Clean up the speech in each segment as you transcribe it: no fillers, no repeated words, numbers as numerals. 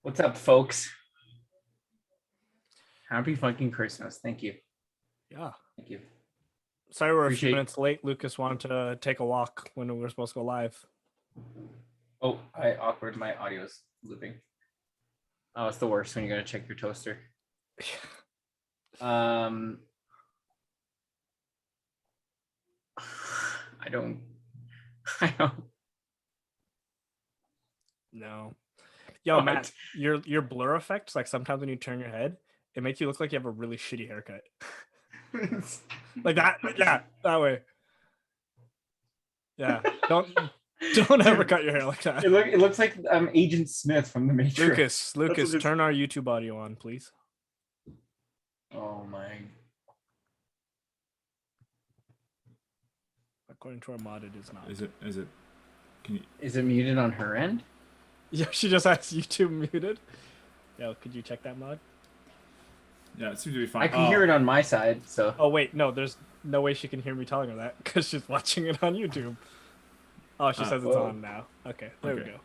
What's up, folks? Happy fucking Christmas. Thank you. Yeah. Thank you. Sorry we're a Appreciate- few minutes late. Lukasz wanted to take a walk when we were supposed to go live. Oh, awkward. My audio's looping. Oh, it's the worst when you gotta check your toaster. I don't. No. Yo, What? Matt, your blur effect, like sometimes when you turn your head, it makes you look like you have a really shitty haircut. Like that. Yeah, that way. Yeah. Don't ever cut your hair like that. It looks like Agent Smith from the Matrix. Lukasz, turn our YouTube audio on, please. Oh my. According to our mod, it is not. Is it? Can you? Is it muted on her end? Yeah, she just has YouTube muted. Yo, could you check that mod? Yeah, it seems to be fine. I can hear it on my side, so. Oh wait, no, there's no way she can hear me telling her that because she's watching it on YouTube. Oh, she says it's whoa. on now. Okay, there we Okay. go.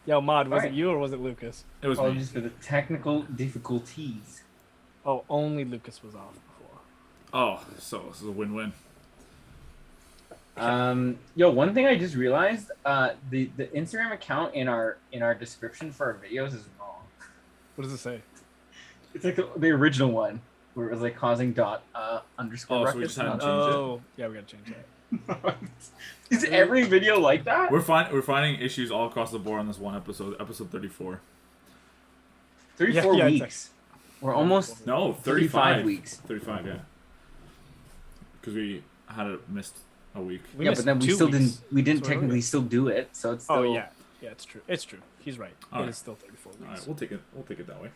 Yo, mod, was Alright. it you or was it Lukasz? It was me. Apologies for the technical difficulties. Oh, only Lukasz was off before. Oh, so this is a win-win. Yo, one thing I just realized, the Instagram account in our description for our videos is wrong. What does it say? It's like the original one where it was like causing underscore Oh, so ruckus. we just had to not- change it? Oh, yeah, we gotta change that. Is every video like that? We're finding issues all across the board on this one episode, episode 34. 34 Yeah, weeks. We're almost No, 35 35 weeks. 35, yeah. Because we had missed a week. Yeah, missed but then we 2 still weeks. we didn't That's what technically still do it, so it's still. Oh yeah, yeah, it's true. It's true. He's right. It Alright. is still 34 weeks. All right, we'll take it. We'll take it that way.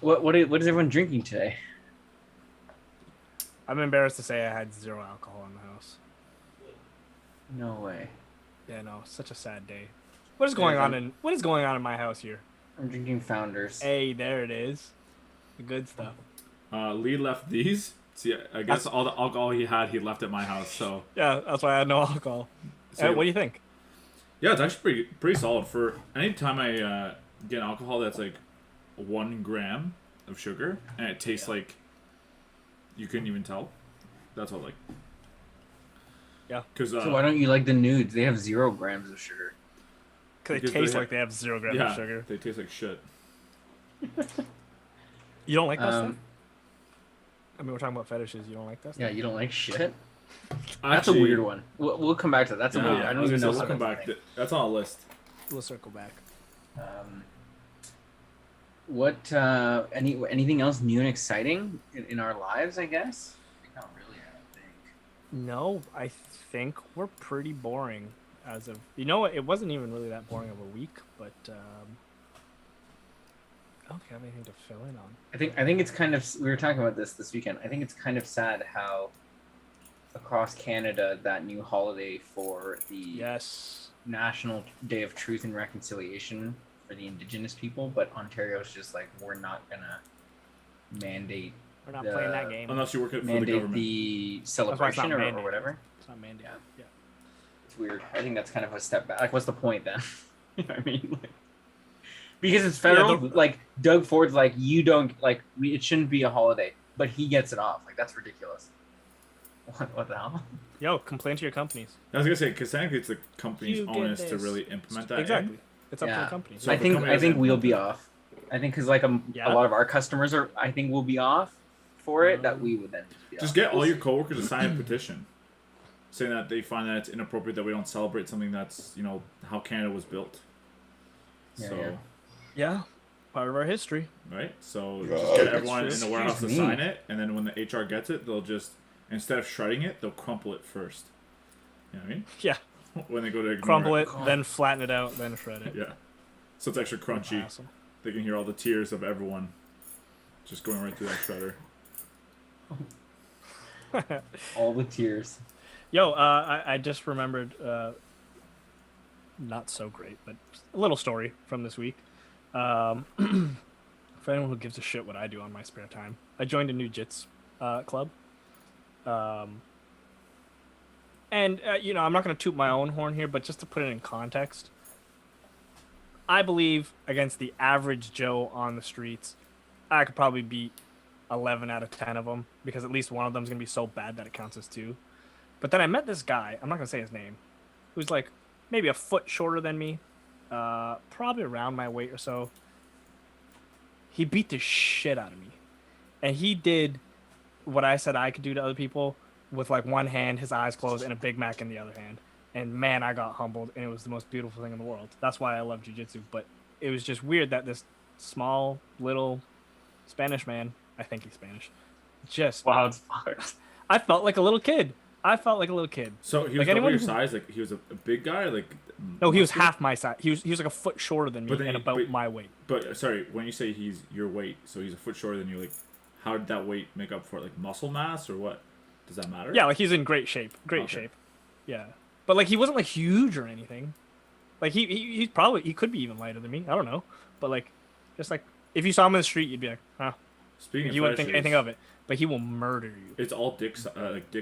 What is everyone drinking today? I'm embarrassed to say I had 0 alcohol in the house. No way. Yeah, no, such a sad day. What is going on in my house here? I'm drinking Founders. Hey, there it is. The good stuff. Lee left these. See, I guess all the alcohol he had, he left at my house. So Yeah, that's why I had no alcohol. So- What do you think? yeah, it's actually pretty solid for any time I get alcohol that's like 1 gram of sugar and it tastes like you couldn't even tell. That's all like. Yeah. Because So why don't you like the nudes? They have 0 grams of sugar. Because they Because taste they like they have 0 grams yeah, of sugar. they taste like shit. You don't like that stuff? Um, I mean, we're talking about fetishes. You don't like that stuff? yeah, you don't like shit. That's Actually, a weird one. We'll come back to that. That's a Yeah, weird. I don't was even gonna know. say, how we'll come that's back. a thing. That's on a list. We'll circle back. What anything else new and exciting in our lives? I guess. Not really. I don't think. No, I think we're pretty boring as of... You know what? It wasn't even really that boring of a week, but... I don't think I have anything to fill in on. I think it's kind of. We were talking about this weekend. I think it's kind of sad how across Canada that new holiday for the Yes. National Day of Truth and Reconciliation for the Indigenous people, but Ontario's just like, we're not gonna mandate We're not The- playing that game. Unless you work for the mandate government. the why it's celebration not or mandated. whatever. It's not mandated. Yeah. It's weird. I think that's kind of a step back. Like, what's the point then? You know what I mean? Like, because it's federal. Like Doug Ford's like, you don't like. It shouldn't be a holiday, but he gets it off. Like, that's ridiculous. What the hell? Yo, complain to your companies. I was gonna say because technically it's the company's You get onus to this. really implement that. Exactly. in. It's up to Yeah. the company. So I if a think company doesn't we'll be implement off. I think because like a Yeah. lot of our customers are. I think we'll be off for it. That we would then just be Just off. get all your coworkers to sign a petition saying that they find that it's inappropriate that we don't celebrate something that's how Canada was built. Yeah, So yeah. Yeah. Part of our history. right, so Yeah, just get that's everyone true. in the warehouse to Excuse me. sign it, and then when the HR gets it, they'll just instead of shredding it, they'll crumple it first. You know what I mean? Yeah. When they go to ignore Crumble it, God. then flatten it out, then shred it. Yeah. So it's extra crunchy. Awesome. They can hear all the tears of everyone just going right through that shredder. All the tears. Yo, I just remembered, not so great, but a little story from this week. For anyone who gives a shit what I do on my spare time, I joined a new jits club. And I'm not going to toot my own horn here, but just to put it in context, I believe against the average Joe on the streets, I could probably beat 11 out of 10 of them because at least one of them is going to be so bad that it counts as 2. But then I met this guy, I'm not going to say his name, who's like maybe a foot shorter than me, probably around my weight or so. He beat the shit out of me. And he did what I said I could do to other people with like one hand, his eyes closed, and a Big Mac in the other hand. And man, I got humbled, and it was the most beautiful thing in the world. That's why I love jiu-jitsu. But it was just weird that this small, little Spanish man, I think he's Spanish, just... Wow, it's fucked. I felt like a little kid. So he was like double your size? Like, he was a big guy? Like, no, he was half my size. He was like a foot shorter than me and about my weight. But, sorry, when you say he's your weight, so he's a foot shorter than you, like, how did that weight make up for it? Like, muscle mass or what? Does that matter? Yeah, like, he's in great shape. Shape. Yeah. But, like, he wasn't, like, huge or anything. Like, he's probably... He could be even lighter than me. I don't know. But, like, just, like, if you saw him in the street, you'd be like, huh. Speaking of you wouldn't think anything of it. But he will murder you. It's all dick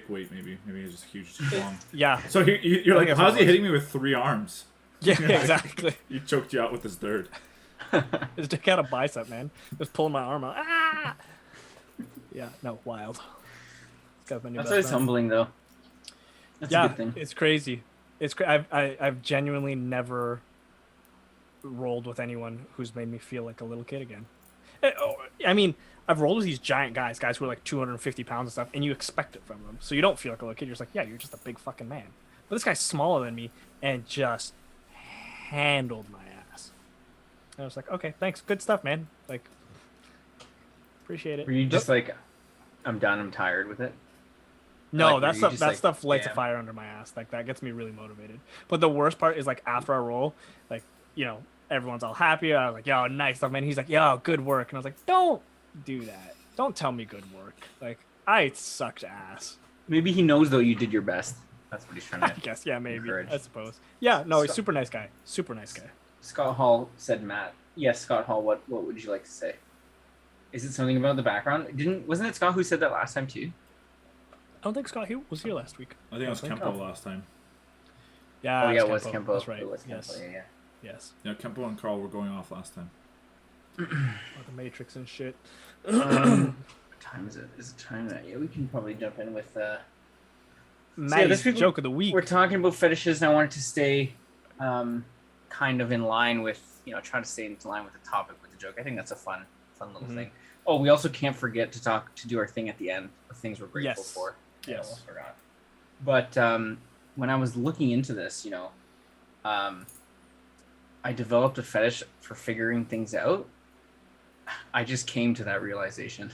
weight, maybe. Maybe he's just huge, strong. Yeah. So you're like, how's he hitting me with 3 arms? Yeah, exactly. He choked you out with his third. His dick had a bicep, man. Just pulling my arm out. Ah! Yeah, no, wild. That's always humbling, though. That's a good thing. It's crazy. I've genuinely never rolled with anyone who's made me feel like a little kid again. I mean, I've rolled with these giant guys who are like 250 pounds and stuff, and you expect it from them. So you don't feel like a little kid. You're just like, yeah, you're just a big fucking man. But this guy's smaller than me and just handled my ass. And I was like, okay, thanks. Good stuff, man. Like, appreciate it. Were you just like, I'm done, I'm tired with it? No, like, that stuff lights a fire under my ass. Like, that gets me really motivated. But the worst part is, like, after I roll, like, you know, everyone's all happy. I was like, yo, nice stuff, man. He's like, yo, good work. And I was like, don't do that. Don't tell me good work. Like, I sucked ass. Maybe he knows, though, you did your best. That's what he's trying to I guess, yeah, maybe. encourage. I suppose. Yeah, no, he's super nice guy. Super nice guy. Scott Hall said, Matt. Yes, Scott Hall, what would you like to say? Is it something about the background? Wasn't it Scott who said that last time, too? I don't think Scott was here last week. I think it was Kempo last time. Yeah, it was Kempo. That's right. It was yes. Kempo, yeah. Yes. Yeah, Kempo and Carl were going off last time. Or the Matrix and shit. What time is it? Is it time that? Yeah, we can probably jump in with Maddie's joke of the week. We're talking about fetishes, and I wanted to stay kind of in line with, trying to stay in line with the topic with the joke. I think that's a fun little thing. Oh, we also can't forget to do our thing at the end, the things we're grateful for. Yes. I almost forgot. But when I was looking into this, I developed a fetish for figuring things out. I just came to that realization.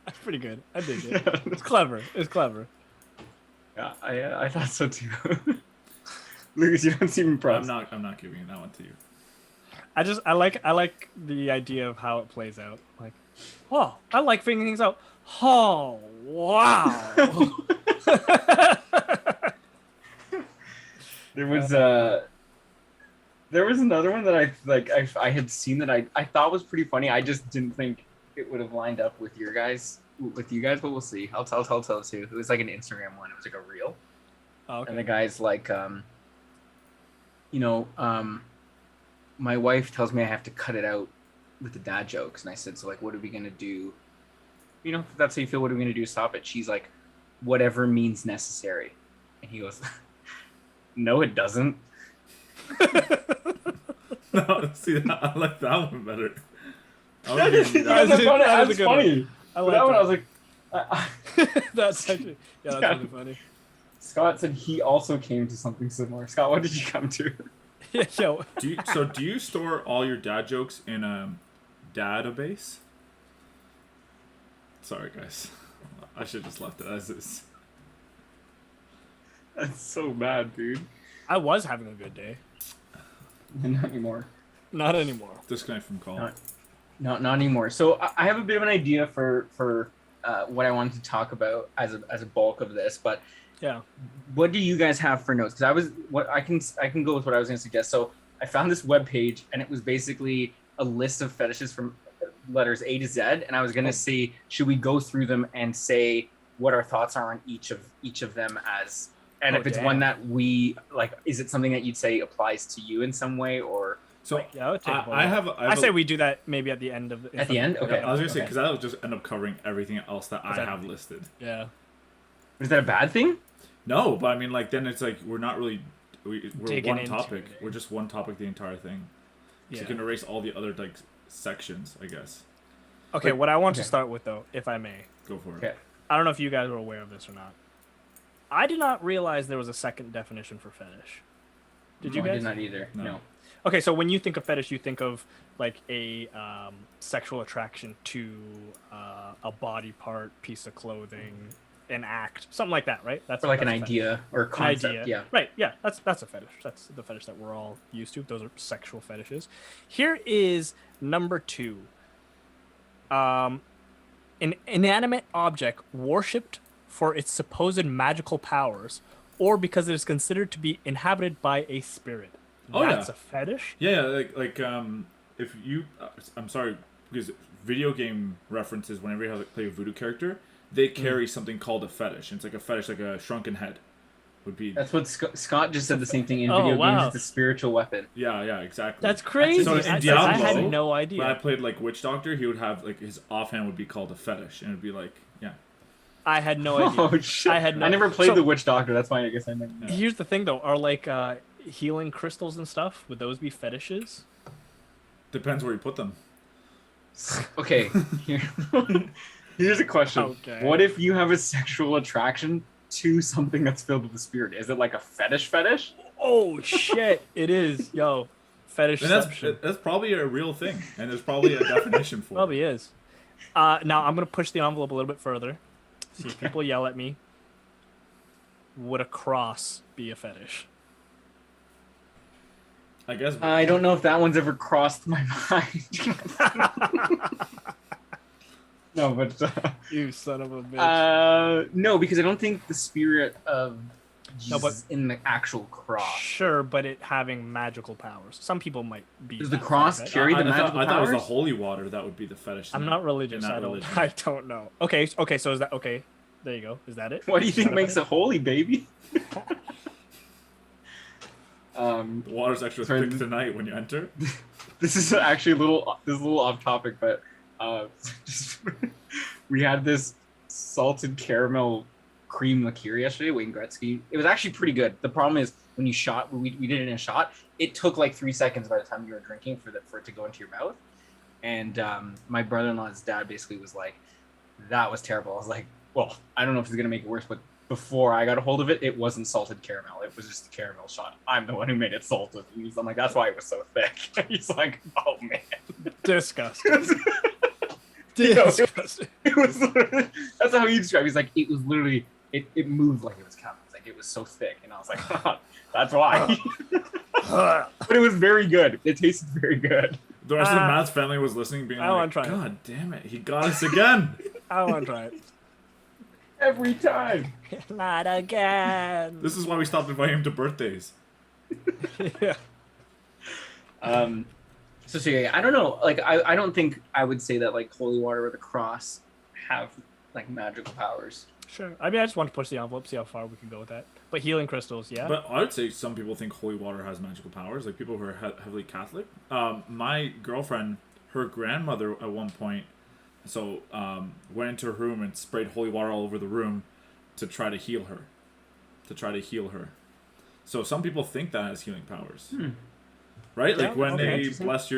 That's pretty good. I dig it. It's clever. Yeah, I thought so too. Lucas, you don't seem impressed. I'm not giving that one to you. I like the idea of how it plays out. Like, oh, I like figuring things out. Oh, wow. There was another one that I had seen that I thought was pretty funny. I just didn't think it would have lined up with you guys, but we'll see. I'll tell too. It was like an Instagram one. It was like a reel. Oh, okay. And the guy's like, my wife tells me I have to cut it out with the dad jokes, and I said, so like, what are we gonna do? If that's how you feel, what are we gonna do to stop it? She's like, whatever means necessary. And he goes, no, it doesn't. No, see, I like that one better. That's funny. I like that one. I was like, that's actually, that's really funny. Scott said he also came to something similar. Scott, what did you come to? Yeah, yo. Do you store all your dad jokes in a database? Sorry, guys. I should have just left it as is. That's so bad, dude. I was having a good day. Not anymore. Not anymore. Disconnect from call. Not anymore. So I have a bit of an idea for what I wanted to talk about as a bulk of this, but yeah. What do you guys have for notes? Because I can go with what I was going to suggest. So I found this webpage, and it was basically a list of fetishes from letters A to Z, and I was going to see, should we go through them and say what our thoughts are on each of them as And Oh, if it's damn. one that we like, is it something that you'd say applies to you in some way, or So Yeah, I would take I have. I say we do that maybe at the end of. At the end? Okay. I was gonna say Okay. because that'll just end up covering everything else that I that- have listed. Yeah. is that a bad thing? No, but I mean, like then it's like we're not really we're Digging one into topic. it. We're just one topic the entire thing. So Yeah. you can erase all the other like sections, I guess. Okay, what I want to okay. start with though, if I may, Go for it. Okay. I don't know if you guys were aware of this or not. I did not realize there was a second definition for fetish. Did you No, guys? I did not either. No. No. Okay, so when you think of fetish, you think of like a sexual attraction to a body part, piece of clothing, an act, something like that, right? That's Or like an that's a fetish. idea or An concept. idea. Yeah. Right, yeah, that's a fetish. That's the fetish that we're all used to. Those are sexual fetishes. Here is number 2. An inanimate object worshipped for its supposed magical powers, or because it is considered to be inhabited by a spirit. Oh, yeah. That's a fetish? Yeah, like if you, I'm sorry, because video game references, whenever you have play a voodoo character, they carry something called a fetish. And it's like a fetish, like a shrunken head, would be. That's what Scott just said. The same thing in Oh, video wow. games. It's a spiritual weapon. Yeah, exactly. That's crazy. So in I Diablo, had no when I idea. played like Witch Doctor, he would have like his offhand would be called a fetish, and it'd be like, yeah. I had no idea. Oh shit! I had no- I never played So- the Witch Doctor. That's why I guess I never. Yeah. Here's the thing, though. Are like healing crystals and stuff? Would those be fetishes? Depends where you put them. Okay. Here, here's a question. Okay. What if you have a sexual attraction to something that's filled with a spirit? Is it like a fetish? Oh shit! It is, yo, fetish. And that's probably a real thing, and there's probably a definition for it. Probably is. Now I'm gonna push the envelope a little bit further. See if people yell at me. Would a cross be a fetish? I guess. I don't know if that one's ever crossed my mind. No, but You son of a bitch. no, because I don't think the spirit of Jesus No, but- is in the actual cross. Sure, but it having magical powers. Some people might be. Does the that cross fetish. carry the I thought magical it was the powers? holy water that would be the fetish. I'm thing. not religious. In that I don't. religion. I don't know. Okay. So is that okay? There you go. Is that it? What do you think Is that makes a it holy, baby? The water's extra Sorry, thick tonight when you enter. This is actually a little off topic, but just, we had this salted caramel cream liqueur yesterday, Wayne Gretzky. It was actually pretty good. The problem is when you shot, we did it in a shot. It took like 3 seconds by the time you were drinking for it to go into your mouth. And my brother-in-law's dad basically was like, "That was terrible." I was like, "Well, I don't know if it's gonna make it worse, but before I got a hold of it, it wasn't salted caramel. It was just a caramel shot. I'm the one who made it salted." I'm like, "That's why it was so thick." He's like, "Oh man." Disgusting. You know, Disgusting. it was literally, that's how he described it. He's like, it was literally, it moved like it was coming. Like it was so thick. And I was like, that's why. But it was very good. It tasted very good. The rest of Matt's family was listening, being I wanna like, try it. "God damn it, he got us again." I want to try it. Every time. Not again. This is why we stopped inviting him to birthdays. Yeah. So yeah, I don't know. Like, I don't think I would say that like holy water or the cross have like magical powers. Sure. I mean, I just want to push the envelope, see how far we can go with that. But healing crystals, yeah. But I would say some people think holy water has magical powers, like people who are heavily Catholic. My girlfriend, her grandmother at one point, went into her room and sprayed holy water all over the room to try to heal her. So some people think that has healing powers. Right? Yeah, Like when okay. they bless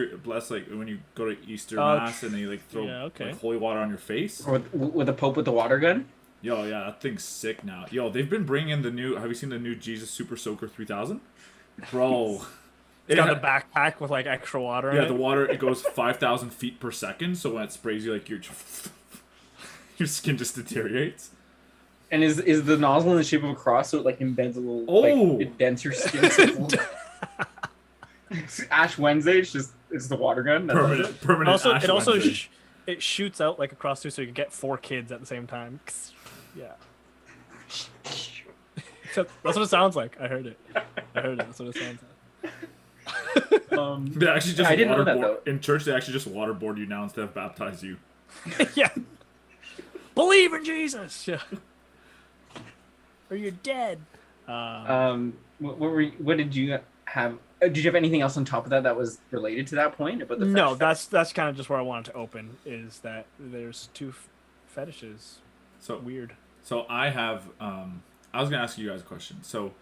like when you go to Easter Mass and they like throw like holy water on your face. Or with the Pope with the water gun. Yo, yeah, that thing's sick now. Yo, they've been bringing in the new. Have you seen the new Jesus Super Soaker 3000? Bro, It's got the backpack with like extra water in yeah, it. the water it goes 5,000 feet per second. So when it sprays you, like your skin just deteriorates. And is the nozzle in the shape of a cross so it like embeds a little? Oh! Like, it dents your skin. Ash Wednesday, it's the water gun. That's Permanent. Also, Ash it also Wednesday. it shoots out like across too, so you can get 4 kids at the same time. Yeah. That's what it sounds like. I heard it. That's what it sounds like. They actually just I didn't know that, waterboard in church. They actually just waterboard you now instead of baptize you. Yeah. Believe in Jesus. Yeah. Or you're dead. What did you have? Did you have anything else on top of that was related to that point about the No, fetish? that's kind of just where I wanted to open. Is that there's two fetishes. So Weird. So I have. I was gonna ask you guys a question. So,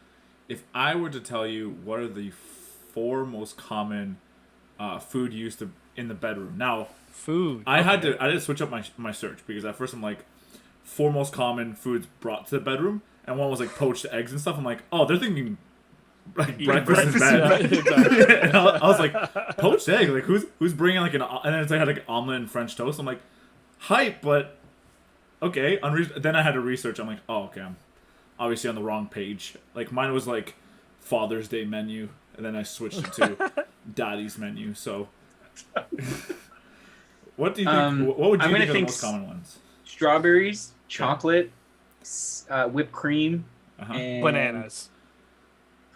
if I were to tell you what are the 4 most common food used in the bedroom, now Food. I had to switch up my search because at first I'm like 4 most common foods brought to the bedroom, and one was like poached eggs and stuff. I'm like, oh, they're thinking like breakfast in bed. Yeah, exactly. And I was like, poached egg, like who's bringing like and then it's like had like omelet and French toast. I'm like, hype, but okay. Then I had to research. I'm like, oh, okay, I'm obviously on the wrong page. Like mine was like Father's Day menu, and then I switched it to Daddy's menu. So, what do you think? What would you think are the most common ones? Strawberries, chocolate, whipped cream, and Bananas.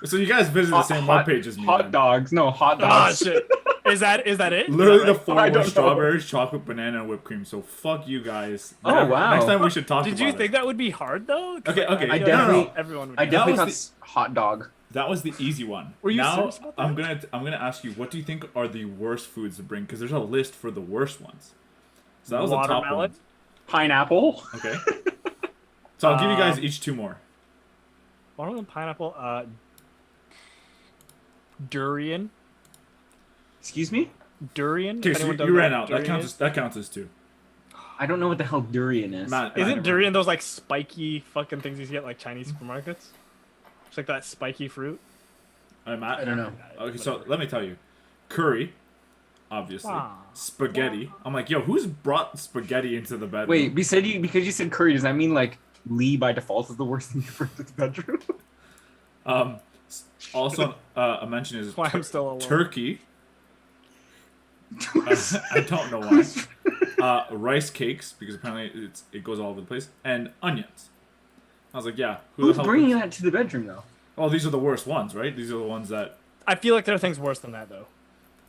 So you guys visited the same webpage as me. Hot then. dogs. No, hot Oh dogs. shit! Is that it? Literally Is that the right? 4 were strawberries, chocolate, banana, and whipped cream. So fuck you guys. Oh, wow. Next time we should talk Did about you it. think that would be hard though? 'Cause Okay, okay. I feel definitely- like everyone would. I know. definitely was thought hot dog. That was the easy one. Were you now serious about that? I'm gonna ask you, what do you think are the worst foods to bring? Because there's a list for the worst ones. So that was the top Watermelon? one. Pineapple. Okay. So I'll give you guys each 2 more. Watermelon, pineapple, durian. Excuse me? Durian. Okay, If so anyone doesn't you know ran what out. durian That counts as 2. I don't know what the hell durian is. Matt, Isn't never- durian those like spiky fucking things you get like Chinese supermarkets? It's like that spiky fruit. All right, Matt. I don't know. Okay, so let me tell you, curry, obviously, Wow. spaghetti. I'm like, yo, who's brought spaghetti into the bedroom? Wait, because you said curry, does that mean like Lee by default is the worst thing you bring to the bedroom? Also, a mention is That's why I'm still alone. turkey. I don't know why. Rice cakes, because apparently it goes all over the place, and onions. I was like, yeah. Who's bringing that to the bedroom though? Oh, these are the worst ones, right? These are the ones that I feel like there are things worse than that though.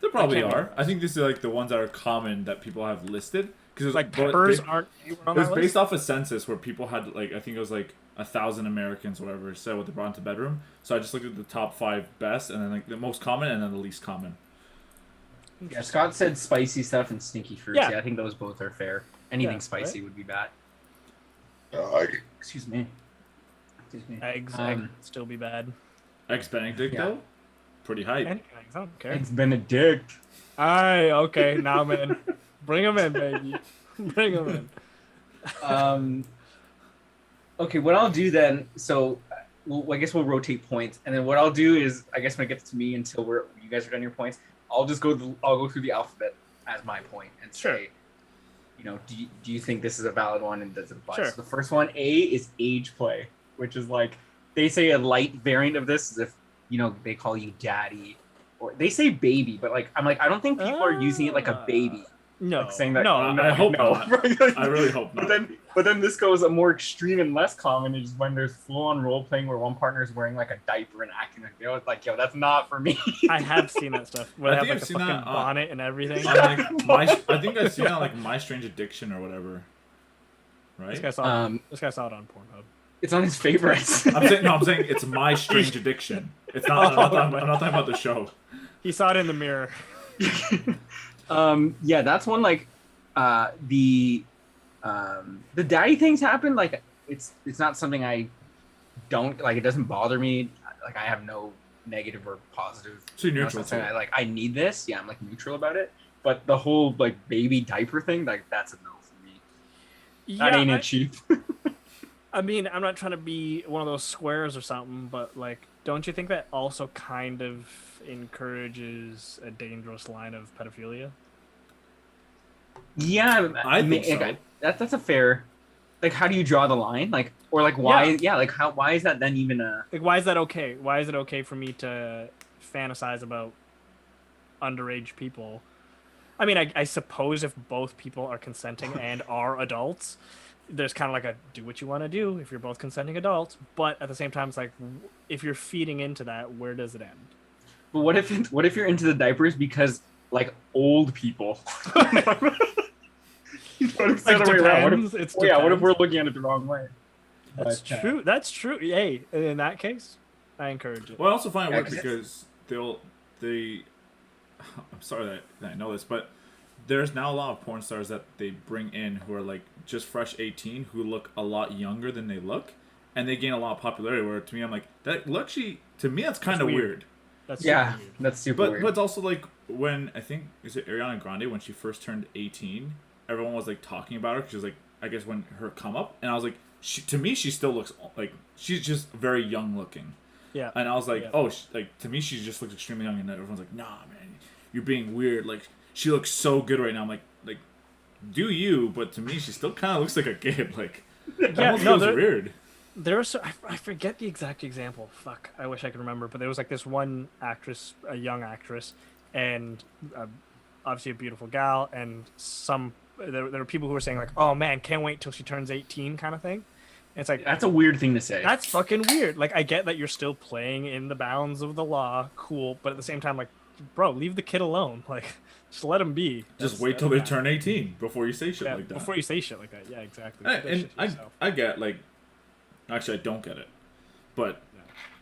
there probably can't be are. I think these are like the ones that are common that people have listed. Because Like peppers aren't anywhere on It was that based list. off a census where people had like I think it was like 1,000 Americans, or whatever, said what they brought into the bedroom. So I just looked at the top 5 best, and then like the most common, and then the least common. Yeah, Scott said spicy stuff and stinky fruits. Yeah. Yeah, I think those both are fair. Anything Yeah, spicy right? would be bad. Excuse me. Excuse me. Eggs Um, still be bad. Eggs Benedict Yeah. though, pretty hype. Eggs, I don't care. Eggs Benedict. Aye, okay, now I'm in. Bring them in, baby. Bring them in. Okay, what I'll do then, so I guess we'll rotate points, and then what I'll do is, I guess when it gets to me until you guys are done your points, I'll go through the alphabet as my point and Sure. say, do you think this is a valid one and does it apply? Sure. So the first one, A, is age play, which is like they say a light variant of this is if they call you daddy, or they say baby, but like I'm like I don't think people are using it like a baby. No, Like saying that, no. I hope not. Right? I really hope not. But then this goes a more extreme and less common is when there's full-on role playing where one partner is wearing like a diaper and acting like yo, that's not for me. I have seen that stuff. Where I they have think like I've the seen fucking that, bonnet and everything. I think I've seen that on, like My Strange Addiction or whatever. This Right? guy saw. This guy saw it on Pornhub. It's on his favorites. I'm saying it's My Strange Addiction. It's not. I'm not talking about the show. He saw it in the mirror. Yeah, that's one like the daddy things happen. Like it's not something I don't like. It doesn't bother me. Like I have no negative or positive. So you're You know, neutral. something I need this. Yeah, I'm like neutral about it. But the whole like baby diaper thing, like that's a no for me. That ain't it, cheap. I mean, I'm not trying to be one of those squares or something, but like, don't you think that also kind of encourages a dangerous line of pedophilia? Yeah, I think so. like, that's a fair. Like, how do you draw the line? Like, or like why? Yeah, like how? Why is that then even a? Like, why is that okay? Why is it okay for me to fantasize about underage people? I mean, I suppose if both people are consenting and are adults, there's kind of like a do what you want to do if you're both consenting adults. But at the same time, it's like, if you're feeding into that, where does it end? But what if you're into the diapers because like old people? You know what I'm saying? Like, The way around. depends. It's What if depends. we're looking at it the wrong way? That's true. That's true. Hey, in that case, I encourage it. Well, I also find it weird 'cause because I'm sorry that I know this, but there's now a lot of porn stars that they bring in who are like just fresh 18 who look a lot younger than they look, and they gain a lot of popularity. Where to me, I'm like, that actually to me that's kind of weird. That's Yeah, weird. that's super weird. But it's also like when I think is it Ariana Grande when she first turned 18, everyone was like talking about her because she was like I guess when her come up, and I was like, to me she still looks like she's just very young looking. Yeah. And I was like, like to me she just looks extremely young, and everyone's like, nah, man, you're being weird. Like she looks so good right now. I'm like, do you? But to me she still kind of looks like a kid. Like almost feels weird. There was I forget the exact example. Fuck, I wish I could remember. But there was like this one actress, a young actress, and obviously a beautiful gal. And there were people who were saying like, "Oh man, can't wait till she turns 18," kind of thing. And it's like that's a weird thing to say. That's fucking weird. Like I get that you're still playing in the bounds of the law, cool. But at the same time, like, bro, leave the kid alone. Like, just let him be. Just wait till they turn 18 before you say shit like that. Before you say shit like that, yeah, exactly. And I get like. Actually, I don't get it. But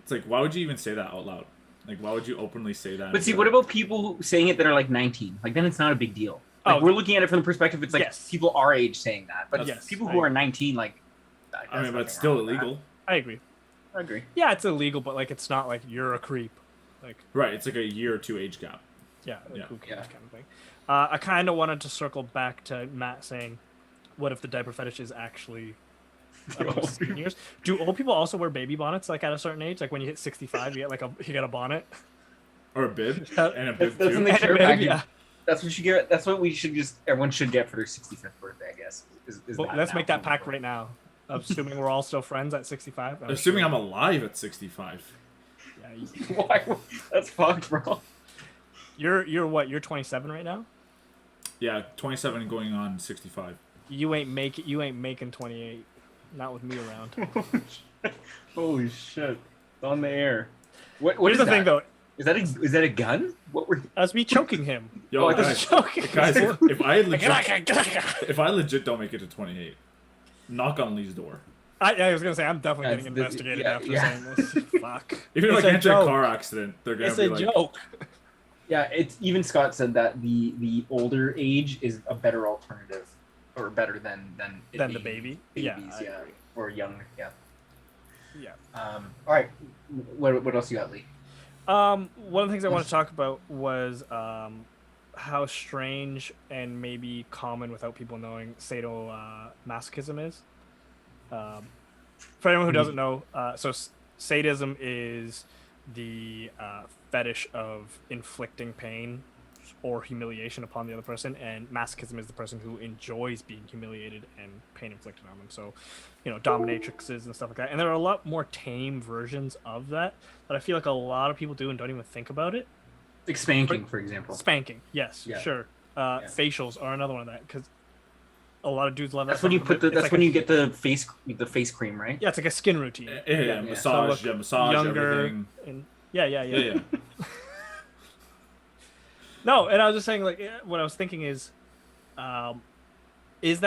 it's like, why would you even say that out loud? Like, why would you openly say that? But see, what about people saying it that are like 19? Like, then it's not a big deal. Like, we're looking at it from the perspective, it's like people our age saying that. But people who are 19, like... I mean, but it's still illegal. I agree. Yeah, it's illegal, but like, it's not like you're a creep. Like right, it's like a year or two age gap. Yeah, like who cares kind of thing. I kind of wanted to circle back to Matt saying, what if the diaper fetish is actually... years. Do old people also wear baby bonnets like at a certain age? Like when you hit 65, you get a bonnet or a bib and a bib too. That's what you get. That's what everyone should get for their 65th birthday, I guess. Let's make that pact right now. Assuming we're all still friends at 65. Assuming I'm alive at 65. Yeah. Why? That's fucked, bro. You're what? You're 27 right now. Yeah, 27 going on 65. You ain't making 28. Not with me around. Holy shit! It's on the air. What Here's is the that? thing, though. Is that a gun? What were? That's me choking him. Yo, guys, if I legit don't make it to 28, knock on Lee's door. I was gonna say I'm definitely getting investigated after saying this. Fuck. Even if I get into a car accident, they're gonna be like, "It's a joke." Yeah, it's even Scott said that the older age is a better alternative. Or better than the baby. Babies, yeah. Or young, yeah. Yeah. All right. What else you got, Lee? One of the things I want to talk about was how strange and maybe common without people knowing sadomasochism is. For anyone who doesn't know, so sadism is the fetish of inflicting pain or humiliation upon the other person, and masochism is the person who enjoys being humiliated and pain inflicted on them. So, dominatrixes and stuff like that. And there are a lot more tame versions of that I feel like a lot of people do and don't even think about it. Like spanking, for example. Spanking, yes, sure. Facials are another one of that, because a lot of dudes love that. That's when you put when you get the face cream, right? Yeah, it's like a skin routine. Massage, so massage, younger, everything. And yeah. No, and I was just saying, like, what I was thinking is that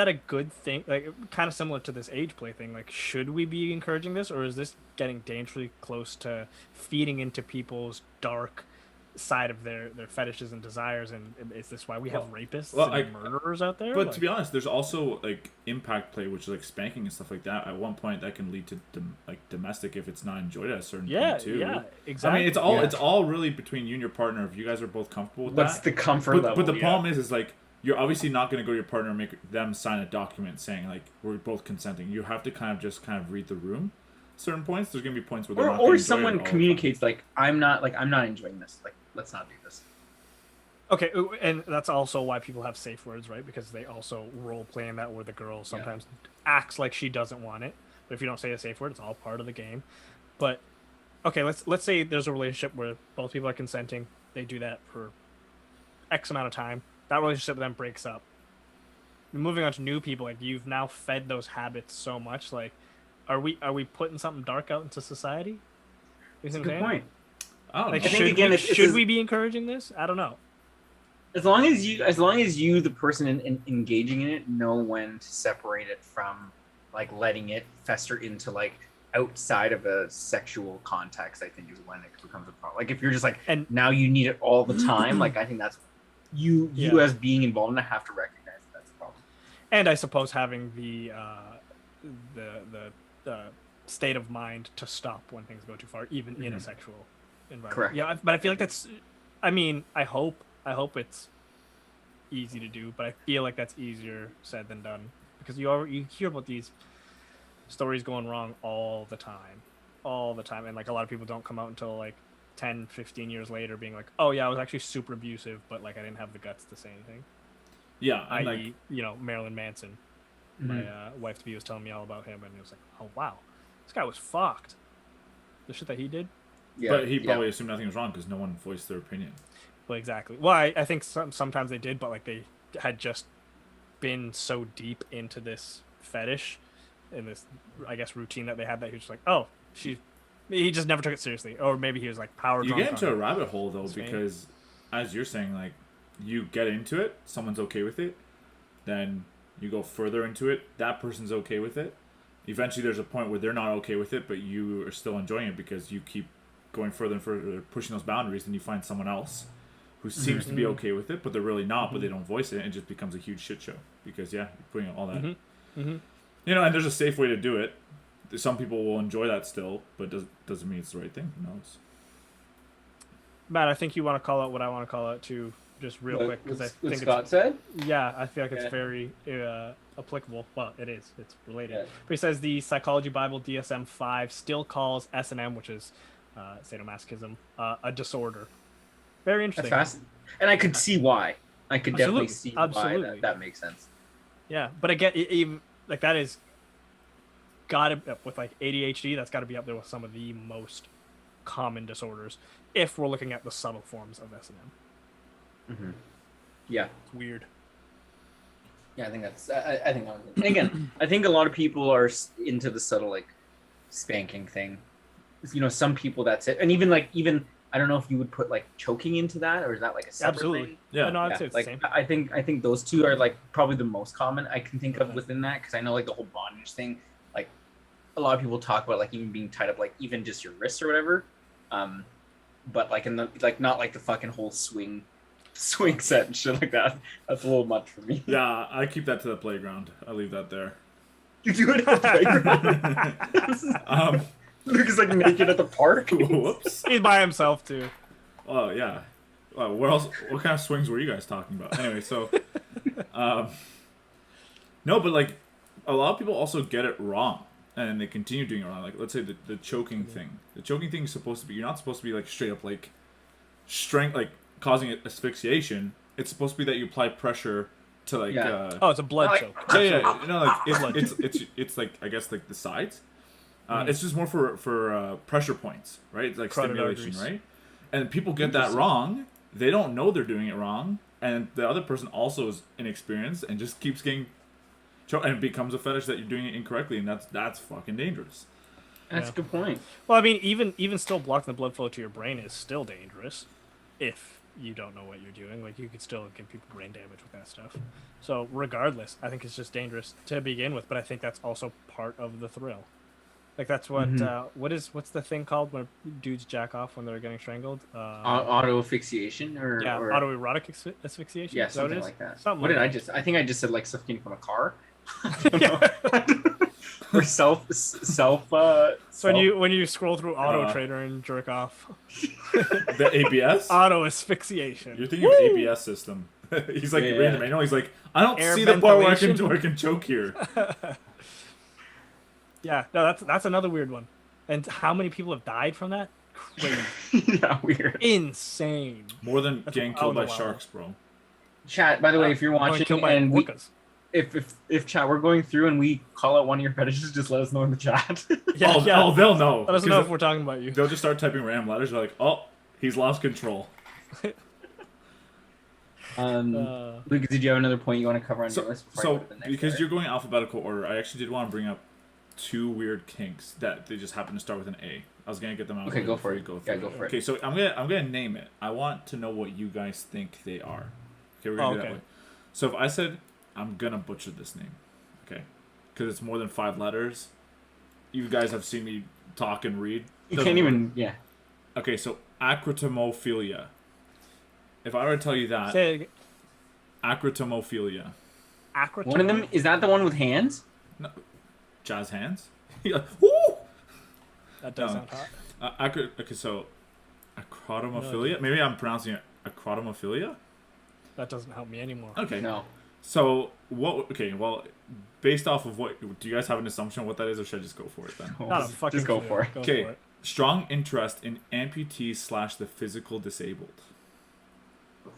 a good thing? Like, kind of similar to this age play thing. Like, should we be encouraging this, or is this getting dangerously close to feeding into people's dark side of their fetishes and desires? And is this why we have rapists and murderers out there? But to be honest, there's also like impact play, which is like spanking and stuff like that. At one point, that can lead to domestic if it's not enjoyed at a certain point too. Yeah, exactly. I mean, it's all really between you and your partner. If you guys are both comfortable with What's the comfort level? But the problem is like you're obviously not going to go to your partner and make them sign a document saying like we're both consenting. You have to kind of read the room. Certain points, there's going to be points where or someone communicates like I'm not enjoying this. Like, let's not do this. Okay, and that's also why people have safe words, right? Because they also role play in that where the girl sometimes acts like she doesn't want it. But if you don't say a safe word, it's all part of the game. But okay, let's say there's a relationship where both people are consenting. They do that for X amount of time. That relationship then breaks up. Moving on to new people, like you've now fed those habits so much. Like, are we putting something dark out into society? That's a good point. Like, should we be encouraging this? I don't know. As long as you, the person engaging in it, know when to separate it from like letting it fester into like outside of a sexual context, I think is when it becomes a problem. Like if you're just like, And now you need it all the time, like I think that's you as being involved in it have to recognize that's a problem. And I suppose having the state of mind to stop when things go too far, even in a sexual environment. Correct. Yeah, but I feel like that's. I mean, I hope it's easy to do, but I feel like that's easier said than done because you hear about these stories going wrong all the time, and like a lot of people don't come out until like 10, 15 years later, being like, oh yeah, I was actually super abusive, but like I didn't have the guts to say anything. Yeah, I.e., like, Marilyn Manson. My wife to be was telling me all about him, and it was like, oh wow, this guy was fucked. The shit that he did. Yeah, but he probably assumed nothing was wrong because no one voiced their opinion. Well, exactly. Well, I think sometimes they did, but like they had just been so deep into this fetish and this, I guess, routine that they had that he was just like, oh, he just never took it seriously, or maybe he was like power drunk. You get into a rabbit hole though because, as you're saying, like you get into it, someone's okay with it, then you go further into it, that person's okay with it. Eventually, there's a point where they're not okay with it, but you are still enjoying it because you keep going further and further, pushing those boundaries, and you find someone else who seems to be okay with it, but they're really not, but they don't voice it, and it just becomes a huge shit show because, you're putting all that. And there's a safe way to do it. Some people will enjoy that still, but doesn't mean it's the right thing. Who knows? Matt, I think you want to call out what I want to call out too, just real quick, because I think Scott said. Yeah, I feel like it's very applicable. Well, it is. It's related. But he says the Psychology Bible DSM-5 still calls S&M, which is sadomasochism, a disorder. Very interesting. That's fast. And I could see why. I could definitely see why that makes sense. Yeah, but again, even like that is got to, with like ADHD, that's got to be up there with some of the most common disorders if we're looking at the subtle forms of S&M. Yeah, it's weird. Yeah, I think that's. I think. And again, I think a lot of people are into the subtle like spanking thing. Some people that's it, and even I don't know if you would put like choking into that, or is that like a separate thing? Yeah, no, I'd say it's like the same. I think those two are like probably the most common I can think of within that, because I know like the whole bondage thing, like a lot of people talk about like even being tied up, like even just your wrists or whatever, but like in the like not like the fucking whole swing set and shit like that. That's a little much for me. Yeah, I keep that to the playground. I leave that there. You do it at the playground. Luke is like naked at the park. Whoops. He's by himself too. Oh yeah. Well, what else? What kind of swings were you guys talking about? Anyway, so, no, but like, a lot of people also get it wrong, and they continue doing it wrong. Like, let's say the choking thing. The choking thing is supposed to be. You're not supposed to be like straight up like strength, like causing asphyxiation. It's supposed to be that you apply pressure to like. It's a blood choke. Yeah. It's like I guess like the sides. It's just more for pressure points, right? It's like stimulation, right? And people get that wrong. They don't know they're doing it wrong, and the other person also is inexperienced and just keeps getting choked, and it becomes a fetish that you're doing it incorrectly, and that's fucking dangerous. That's a good point. Well, I mean, even still blocking the blood flow to your brain is still dangerous if you don't know what you're doing. Like, you could still give people brain damage with that stuff. So regardless, I think it's just dangerous to begin with, but I think that's also part of the thrill. Like, that's what what's the thing called when dudes jack off when they're getting strangled? Auto asphyxiation or autoerotic asphyxiation. Yeah, something like that. Something I think I just said like suffocating from a car. Or self. So when you scroll through Auto Trader and jerk off. The ABS. Auto asphyxiation. You're thinking of ABS system. He's like reading the manual. He's like, I don't see the part where I can choke here. Yeah, no, that's another weird one. And how many people have died from that? Crazy. Yeah, weird. Insane. More than getting killed by sharks, bro. Chat, by the way, if you're watching and if chat, we're going through and we call out one of your fetishes, just let us know in the chat. Oh, they'll know. Let us know if we're talking about you. They'll just start typing random letters. They're like, oh, he's lost control. Lucas, did you have another point you want to cover on your list? Because you're going alphabetical order, I actually did want to bring up two weird kinks that they just happen to start with an A. I was gonna get them out. Okay, go for it. Go for it. Okay, so I'm gonna name it. I want to know what you guys think they are. Okay, we're gonna do that way. So if I said I'm gonna butcher this name, okay, because it's more than 5 letters. You guys have seen me talk and read. You can't even. Yeah. Okay, so acrotomophilia. If I were to tell you that, Say acrotomophilia. acrotom. One of them is that the one with hands? No, jazz hands. Yeah. Woo! That does No. sound hot. Okay, so acrotomophilia. Maybe I'm pronouncing it acrotomophilia. That doesn't help me anymore. Okay. No. So what? Okay, well, based off of what, do you guys have an assumption of what that is, or should I just go for it then? Not a fucking Just go clue. for it. Go Okay, for it. strong interest in amputees / the physical disabled.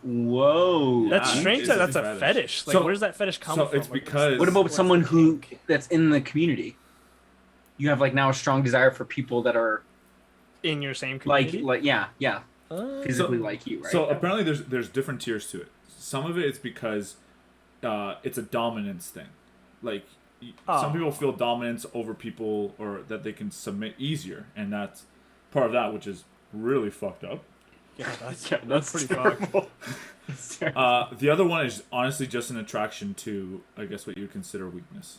Whoa. That's Yeah, strange it's that a that's a fetish. fetish. Like, So- where does that fetish come so from? it's Like, because- What about what's someone the who kink? that's in the community? You have like now a strong desire for people that are in your same like community? yeah, physically So- like you, right? So apparently there's different tiers to it. Some of it is because it's a dominance thing. Like some people feel dominance over people, or that they can submit easier, and that's part of that, which is really fucked up. Yeah, that's, yeah, that's pretty terrible. That's terrible. The other one is honestly just an attraction to, I guess, what you would consider weakness,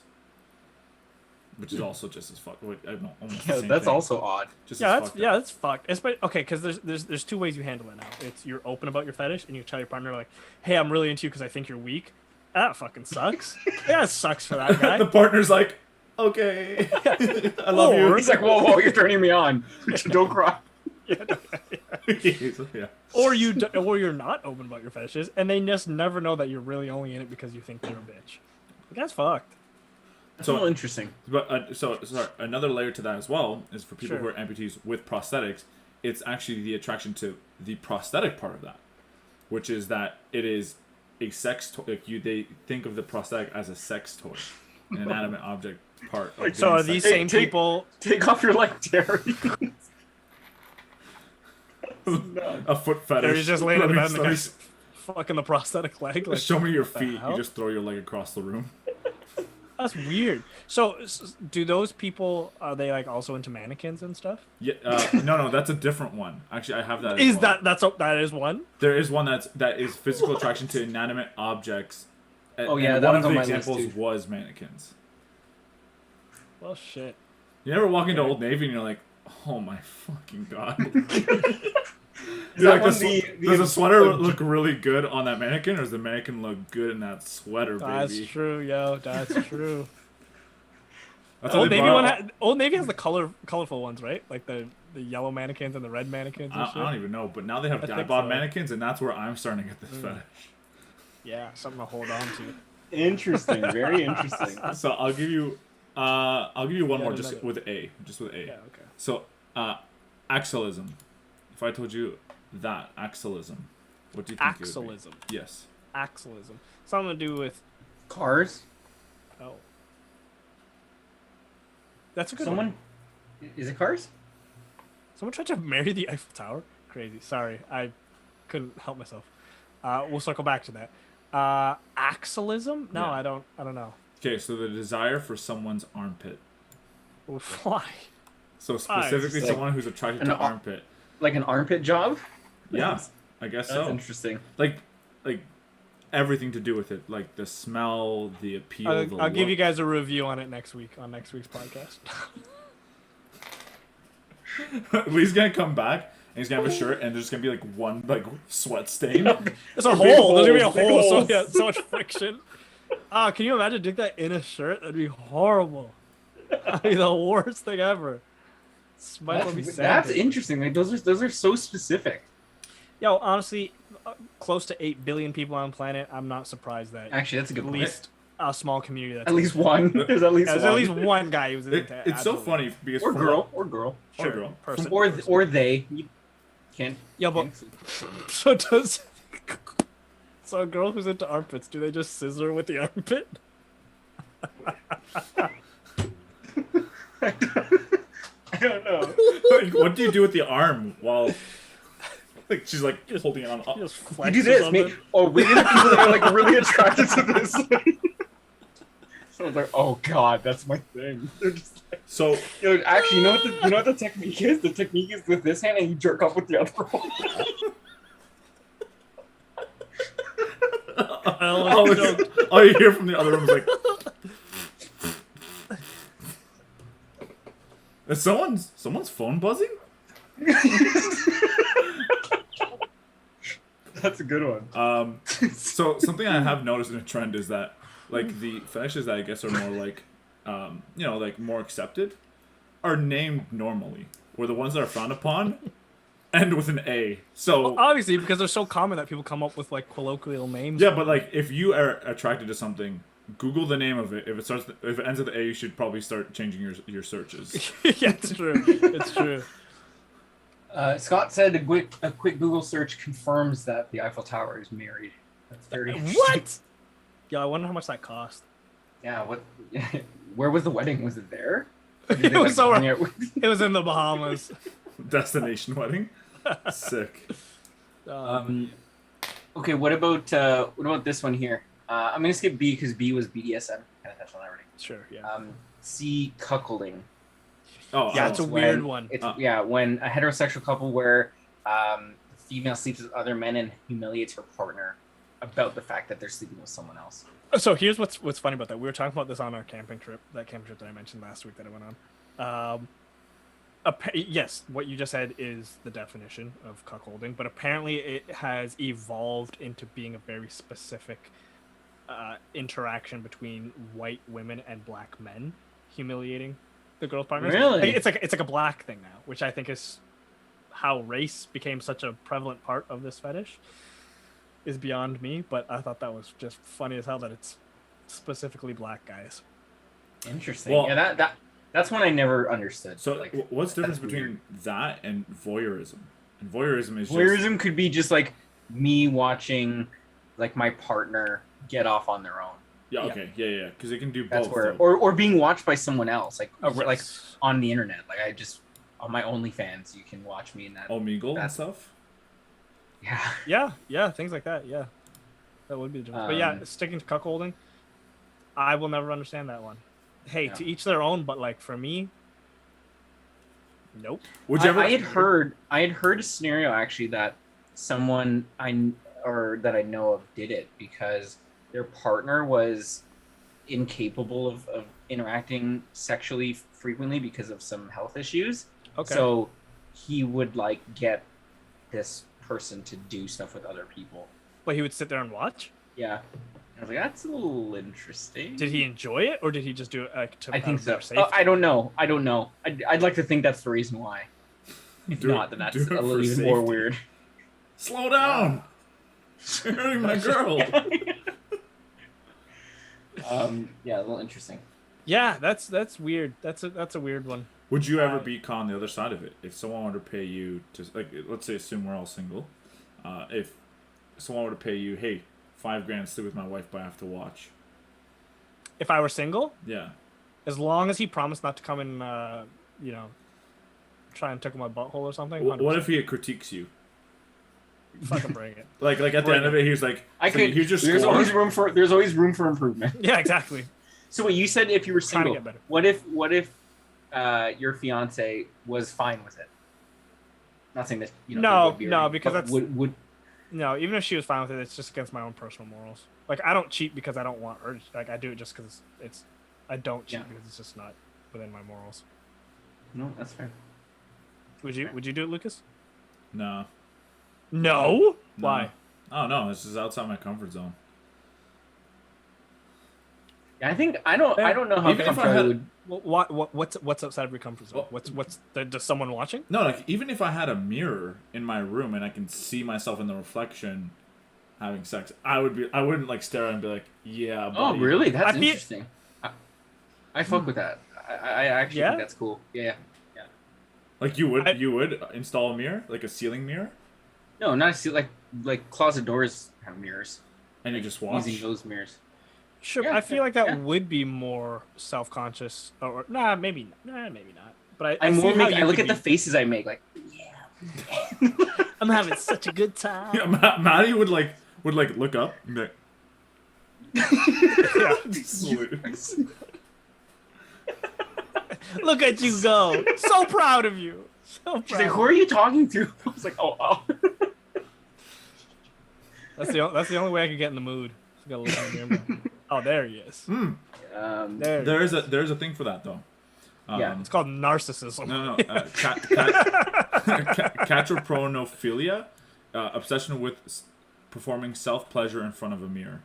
which is also just as fucked. I don't know, almost the Yeah, same that's thing. also odd. Just yeah, as that's fucked yeah, up. that's fucked. Okay, because there's two ways you handle it now. It's you're open about your fetish, and you tell your partner like, "Hey, I'm really into you because I think you're weak." That fucking sucks. Yeah, it sucks for that guy. The partner's like, okay, I love you. He's like, whoa, you're turning me on. Don't cry. yeah. Or you're not open about your fetishes, and they just never know that you're really only in it because you think they're a bitch. Like, that's fucked. That's a little interesting. But sorry, another layer to that as well is for people who Sure. are amputees with prosthetics. It's actually the attraction to the prosthetic part of that, which is that it is a sex toy. Like they think of the prosthetic as a sex toy, an inanimate object part. Of So being are these sex- same people? Take off your leg, Terry. a foot fetish? Or he's just laying in the bed and the Let me- guy's fucking the prosthetic leg? Like, Show me your the feet. hell? You just throw your leg across the room. that's weird. So do those people, are they like also into mannequins and stuff? Yeah, no, that's a different one. Actually, I have that. as Is well. that is one? There is one that is physical attraction to inanimate objects. Oh, yeah, and that one of one's on the my list, examples too. was mannequins. Well, shit. You ever walk into Old Navy and you're like, oh my fucking god. Is You're that like, one the does the sweater look really good on that mannequin, or does the mannequin look good in that sweater, baby? That's true, yo. That's true. That's how Old they Navy brought- Old Navy has the colorful ones, right? Like the yellow mannequins and the red mannequins and I shit. don't even know, but now they have I dad think bod so. mannequins, and that's where I'm starting to get this fetish. Yeah, something to hold on to. Interesting. Very interesting. So I'll give you one Yeah, more, just another. with A, just with A. Yeah, okay. So, axillism. If I told you that axillism, what do you think it would Axillism. be? Yes. Axillism. Something to do with Cars. oh. That's a good Someone. one. Is it cars? Someone tried to marry the Eiffel Tower. Crazy. Sorry, I couldn't help myself. We'll circle back to that. Axillism? No, Yeah. I don't know. Okay, so the desire for someone's armpit. Why? So specifically, like someone who's attracted an to ar- armpit. Like an armpit job? Yeah, I guess That's so. interesting. Like everything to do with it, like the smell, the appeal. I'll give you guys a review on it next week on next week's podcast. He's gonna come back and he's gonna have a shirt, and there's gonna be like one like sweat stain. There's a Big hole. There's gonna be a holes, big hole. So holes. yeah, so much friction. Can you imagine doing that in a shirt? That'd be horrible. That'd be the worst thing ever. Might as well be That's sandpaper. interesting. Like those are so specific. Yo, honestly, close to 8 billion people on the planet. I'm not surprised that Actually, that's a good at point. least a small community. That's At least one. There's at least there's one. at least one guy who's into It's so absolutely. funny because or from girl. Or girl. Sure, girl. person, Or person. or they. You can't. Yeah, but so does so a girl who's into armpits, do they just scissor with the armpit? I don't know. like, what do you do with the arm while like she's like holding it on? You just You flex do or this. something. Oh, maybe the people that are like really attracted to this. Someone's like, oh god, that's my thing. They're just like, So actually, you know what the technique is? The technique is with this hand and you jerk off with the other one. all you hear from the other room is like, Is someone's phone buzzing? That's a good one. So something I have noticed in a trend is that like the fetishes that I guess are more like like more accepted are named normally, where the ones that are frowned upon end with an A. So Well, obviously, because they're so common that people come up with like colloquial names. yeah, but like if you are attracted to something, Google the name of it. If it ends with A, you should probably start changing your searches. Yeah, it's true. It's true. Scott said a quick Google search confirms that the Eiffel Tower is married. That's very What? Yeah, I wonder how much that cost. Yeah. What? Where was the wedding? Was it there? It was so. It was in the Bahamas. Destination wedding. Sick. Okay. What about this one here? I'm gonna skip B because B was BDSM. Kind of touched on that already. Sure. Yeah. C, cuckolding. Oh, Yeah, it's a weird one. It's when a heterosexual couple where the female sleeps with other men and humiliates her partner about the fact that they're sleeping with someone else. So here's what's funny about that. We were talking about this on our camping trip. That camping trip that I mentioned last week that I went on. Yes, what you just said is the definition of cuckolding, but apparently it has evolved into being a very specific interaction between white women and black men humiliating the girl's partners. Really? It's like a black thing now, which I think is how race became such a prevalent part of this fetish. Is beyond me, but I thought that was just funny as hell that it's specifically black guys. Interesting. Well, yeah, that's one I never understood. So like, what's the difference between that and voyeurism? And voyeurism is voyeurism could be just like me watching like my partner get off on their own. Yeah. Okay. Yeah. Because they can do That's both. where, though. or being watched by someone else, like Yes. like on the internet. Like I just on my OnlyFans, you can watch me in that. Omegle and stuff. Yeah. Yeah, things like that. Yeah, that would be the difference. But yeah, sticking to cuckolding, I will never understand that one. Hey, to each their own, but like for me, nope. Would you ever? I had heard a scenario actually that someone that I know of did it because their partner was incapable of interacting sexually frequently because of some health issues. Okay. So he would like get this person to do stuff with other people. But he would sit there and watch. Yeah. I was like, that's a little interesting. Did he enjoy it, or did he just do it like to? I think so. Safety? I don't know. I'd like to think that's the reason why. If not, then that's a little even more weird. Slow down. You're hurting my girl. Yeah, a little interesting. Yeah, that's weird. That's a weird one. Would you ever be caught on the other side of it? If someone were to pay you to, like, let's say, assume we're all single. If someone were to pay you, hey, $5,000 to sleep with my wife, but I have to watch. If I were single, Yeah. as long as he promised not to come and try and tickle my butthole or something. What if he critiques you? Fucking bring it. Like at the end of it, he's like, here's your there's score. always room for improvement. Yeah, exactly. So what you said, if you were Trying to single, get better. what if your fiance was fine with it? Not saying that No, would be no, right, because but that's- would No, even if she was fine with it, it's just against my own personal morals. Like, I don't cheat because I don't want her. Like, I do it just because it's. I don't cheat because it's just not within my morals. no, that's fair. Would you do it, Lucas? No. No. Why? Oh no, this is outside my comfort zone. Yeah, I don't know how Even if I comfortable I had- would. Well, what's outside of your comfort zone? Well- What's does someone watching? No, like even if I had a mirror in my room and I can see myself in the reflection having sex, I wouldn't like stare at it and be like, yeah. Oh, buddy. really? That's I feel- interesting. I fuck with that. I actually Yeah? think that's cool. Yeah. Like you would install a mirror, like a ceiling mirror, No, not like closet doors have mirrors. and you just watch. Using those mirrors. Sure, Yeah, I feel like that yeah. would be more self-conscious, or maybe not. But I look at the be. faces I make, like, yeah. I'm having such a good time. Yeah, Matty would look up and be like, Yeah. Look at you go! So proud of you. So proud. She's like, who are you talking to? I was like, oh. That's the only way I could get in the mood. I gotta look on the camera. Oh, there he is. Hmm. There. there's a thing for that though. Yeah. It's called narcissism. No. Catropronophilia, obsession with performing self-pleasure in front of a mirror.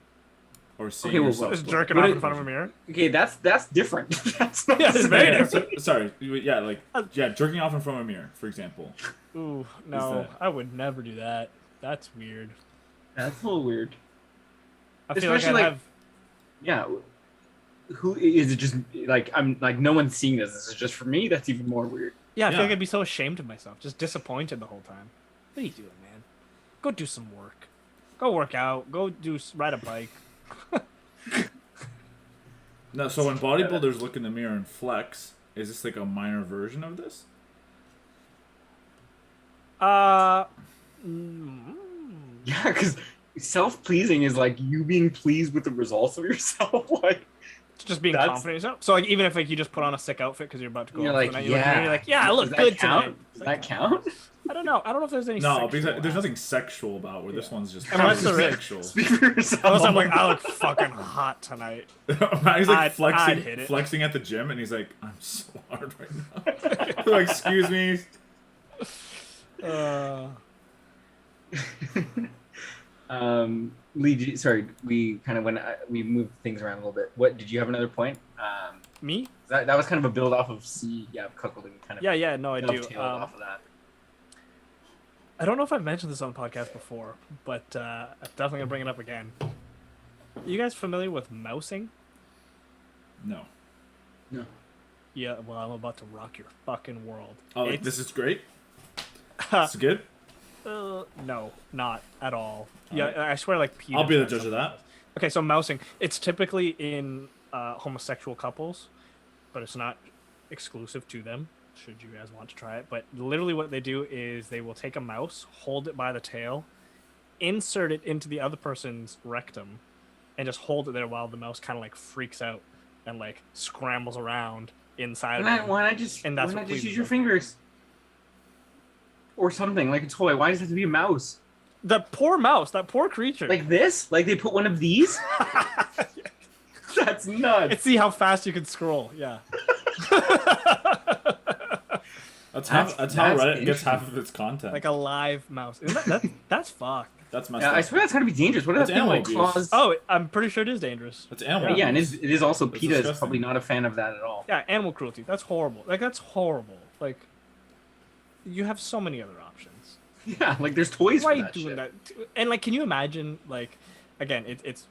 Or seeing yourself. Just jerking off in front of a mirror. Okay, that's different. That's not Yeah, it's very different. Sorry, yeah, jerking off in front of a mirror, for example. Ooh, no, I would never do that. That's weird. That's a little weird. I feel like I'd have... Yeah. Who is it? Just like I'm like no one's seeing this. This is just for me. That's even more weird. Yeah, I feel like I'd be so ashamed of myself, just disappointed the whole time. What are you doing, man? Go do some work. Go work out. Go ride a bike. No, so when bodybuilders look in the mirror and flex, is this like a minor version of this? Yeah, because self-pleasing is like you being pleased with the results of yourself. Like just being confident in yourself. So like even if like you just put on a sick outfit because you're about to go, you're out like, tonight, you're like, I look good tonight. Does that count? I don't know. I don't know if there's any. No, because there's nothing sexual about where this one's just Unless there is. sexual. Speak for yourself. Unless I'm like, I look fucking hot tonight. He's like I'd hit it. flexing at the gym, and he's like, "I'm so hard right now." Like, excuse me. Lee, sorry, we kind of we moved things around a little bit. What did you have another point? Me? That was kind of a build off of cuckolding kind of. Yeah, no, I do. Off of that. I don't know if I've mentioned this on the podcast before, but I'm definitely gonna bring it up again. You guys familiar with mousing? No. Yeah, well, I'm about to rock your fucking world. Oh, like, this is great. It's good. No, not at all. Yeah, I swear, like Peter. I'll be the judge of that. Okay, so mousing. It's typically in homosexual couples, but it's not exclusive to them. Should you guys want to try it? But literally, what they do is they will take a mouse, hold it by the tail, insert it into the other person's rectum, and just hold it there while the mouse kind of like freaks out and like scrambles around inside of them. Why not just use your fingers? Or something, like a toy. Why does it have to be a mouse? The poor mouse, that poor creature. Like this? Like they put one of these? That's nuts. Let's see how fast you can scroll, yeah. That's how Reddit gets half of its content. Like a live mouse. That's fucked. That's messed up. I swear that's gotta be dangerous. What are those like claws? Oh, I'm pretty sure it is dangerous. It's animal. Yeah, and it is also That's PETA disgusting. is probably not a fan of that at all. Yeah, animal cruelty. That's horrible. Like that's horrible. Like you have so many other options. Yeah, like there's toys Why for are you that doing shit. that? And like, can you imagine? Like, again, it's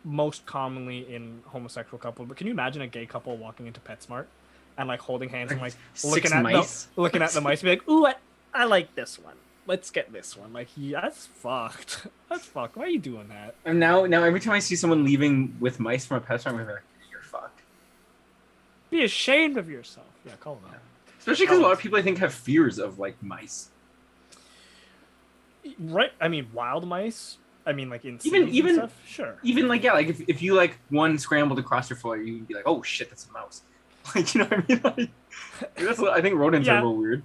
most commonly in homosexual couples, but can you imagine a gay couple walking into PetSmart and like holding hands and like looking at the mice and be like, "Ooh, I like this one. Let's get this one." Like, yeah, that's fucked. That's fucked. Why are you doing that? And now every time I see someone leaving with mice from a pet store, I'm like, you're fucked. Be ashamed of yourself. Yeah, call them out. Especially because a lot of people I think have fears of like mice. Right? I mean, wild mice. I mean, like in even stuff? Sure. Even like like if you like one scrambled across your floor, you'd be like, oh shit, that's a mouse. Like, you know what I mean? Like, that's what I think rodents are a little weird.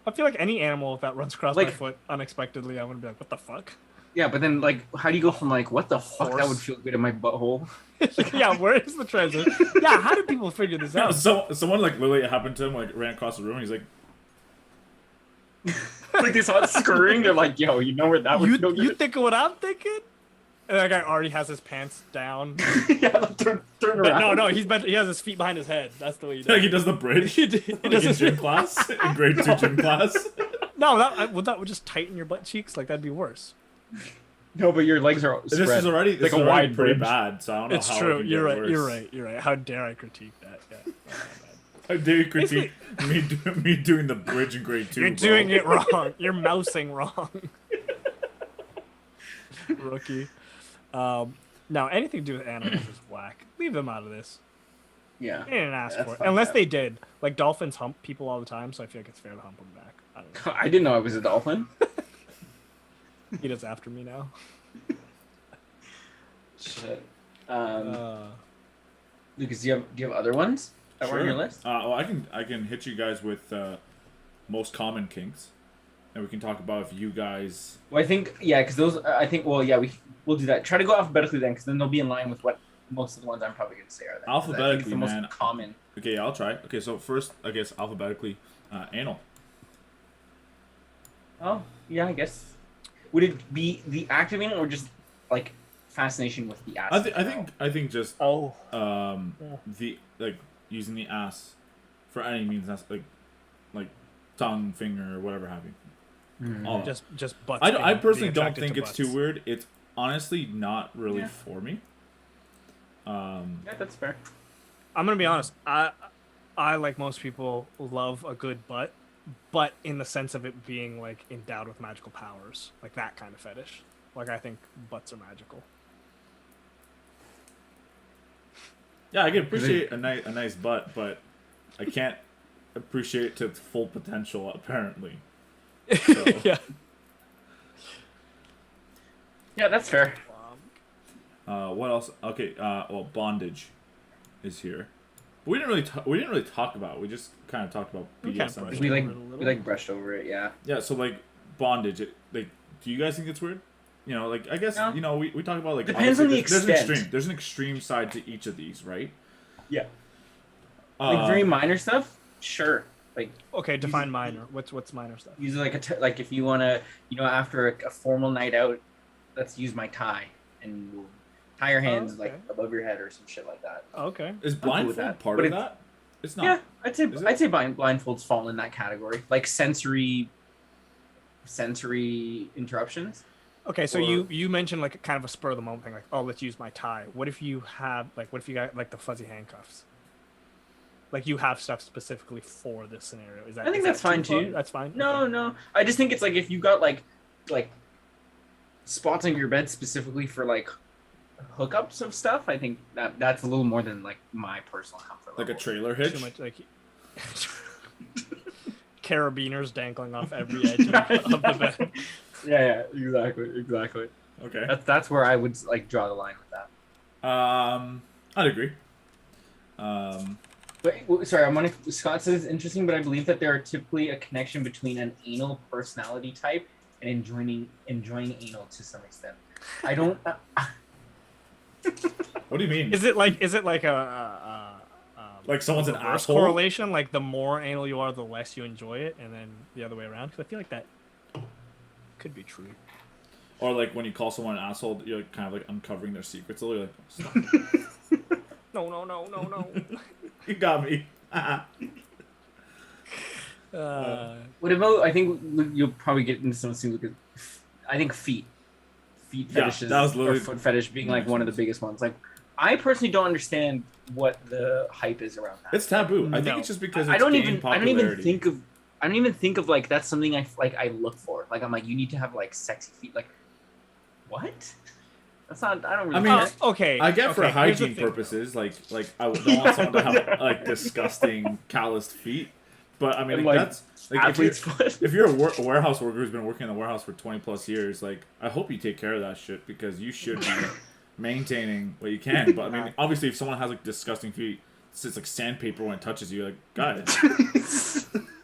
I feel like any animal that runs across my foot unexpectedly, I'm gonna be like, what the fuck? Yeah, but then like, how do you go from like, what the fuck, that would feel good in my butthole? Yeah, where is the transition? Yeah, how did people figure this out? So someone like literally it happened to him, like ran across the room. And he's like, like they saw it scurrying. They're like, yo, you know where that would feel good? You think of what I'm thinking? And that guy already has his pants down. Yeah, turn around. No, he has his feet behind his head. That's the way he does. like he does the bridge. He does like in gym class, in grade 2 gym class. No, that would just tighten your butt cheeks. Like that'd be worse. No, but your legs are spread. This is already like a wide pretty bridge. bad. So I don't know It's how true. it can You're get right. worse. You're right. How dare I critique that? Yeah. How dare you critique me doing the bridge in grade 2? You're doing it wrong. You're mousing wrong. Rookie. Now, anything to do with animals is whack. Leave them out of this. Yeah. They didn't ask for it. Unless they did. Like, dolphins hump people all the time, so I feel like it's fair to hump them back. I don't know. I didn't know I was a dolphin. He does after me now. Shit. Lucas, do you have other ones that were on your list? Well, I can hit you guys with most common kinks, and we can talk about if you guys. Well, I think because those I think we'll do that. Try to go alphabetically then, because then they'll be in line with what most of the ones I'm probably going to say are. Then, Alphabetically, the man. most common. Okay, I'll try. Okay, so first, I guess alphabetically, anal. Oh, yeah, I guess. Would it be the act of anal or just like fascination with the ass? I think just Yeah. the like using the ass for any means that's like tongue, finger, or whatever have you. All that. Just butts. I personally being don't attracted think to it's butts. too weird. It's honestly not really Yeah. for me. Yeah, that's fair. I'm gonna be honest. I like most people love a good butt, but in the sense of it being like endowed with magical powers, like that kind of fetish. Like I think butts are magical. Yeah, I can appreciate a nice butt, but I can't appreciate it to its full potential apparently. So. Yeah. Yeah, that's fair. What else? Okay. Well, bondage is here. We didn't really talk about it. We just kind of talked about We kinda BDSM. brushed We like over it a little. we like brushed over it. Yeah. Yeah. So like bondage. Like, do you guys think it's weird? You know, like I guess No. you know we talk about like Depends on the obviously extent. there's an extreme side to each of these, right? Yeah. Like very Um, minor stuff. Sure. Like Okay, define minor. What's minor stuff? use like like if you want to, after a formal night out, let's use my tie and we'll tie your hands okay. like above your head or some shit like that. Okay. Is cool with blindfold that. part But of it's- that? It's not. Yeah, I'd say Is it? blindfolds fall in that category. Like sensory interruptions. Okay, so Or- you mentioned like kind of a spur of the moment thing, like, oh, let's use my tie. What if you got like the fuzzy handcuffs? Like you have stuff specifically for this scenario. Is that? I think is that's that fine far? too. That's fine. No, Okay. no. I just think it's like if you got like spots on your bed specifically for like hookups of stuff, I think that's a little more than like my personal comfort Like a level. trailer hitch. Too much like carabiners dangling off every edge of the bed. Yeah, exactly. Okay. That's where I would like draw the line with that. I'd agree. But sorry, I'm wondering. Scott says it's interesting, but I believe that there are typically a connection between an anal personality type and enjoying anal to some extent. I don't. What do you mean? Is it like a Like someone's an reverse asshole? correlation? Like the more anal you are, the less you enjoy it, and then the other way around? Because I feel like that could be true. Or like when you call someone an asshole, you're like kind of like uncovering their secrets a little. You're like, stop. No. You got me. What about? I think you'll probably get into some things. I think feet Yeah, fetishes that was or literally- foot fetish being like one of the biggest ones. Like, I personally don't understand what the hype is around that. It's taboo. I think No. it's just because I it's don't gained even popularity. I don't even think of like that's something I look for. Like I'm like you need to have like sexy feet. Like what? That's not. I don't really. I mean, care. Okay. I get for okay, here's the hygiene thing, purposes, like I don't want someone to have like disgusting calloused feet. But I mean, And, like, like, that's like athlete's foot. if you're a warehouse worker who's been working in the warehouse for 20 plus years, like I hope you take care of that shit because you should be maintaining what you can. But I mean, obviously, if someone has like disgusting feet, it's like sandpaper when it touches you. Like, guys,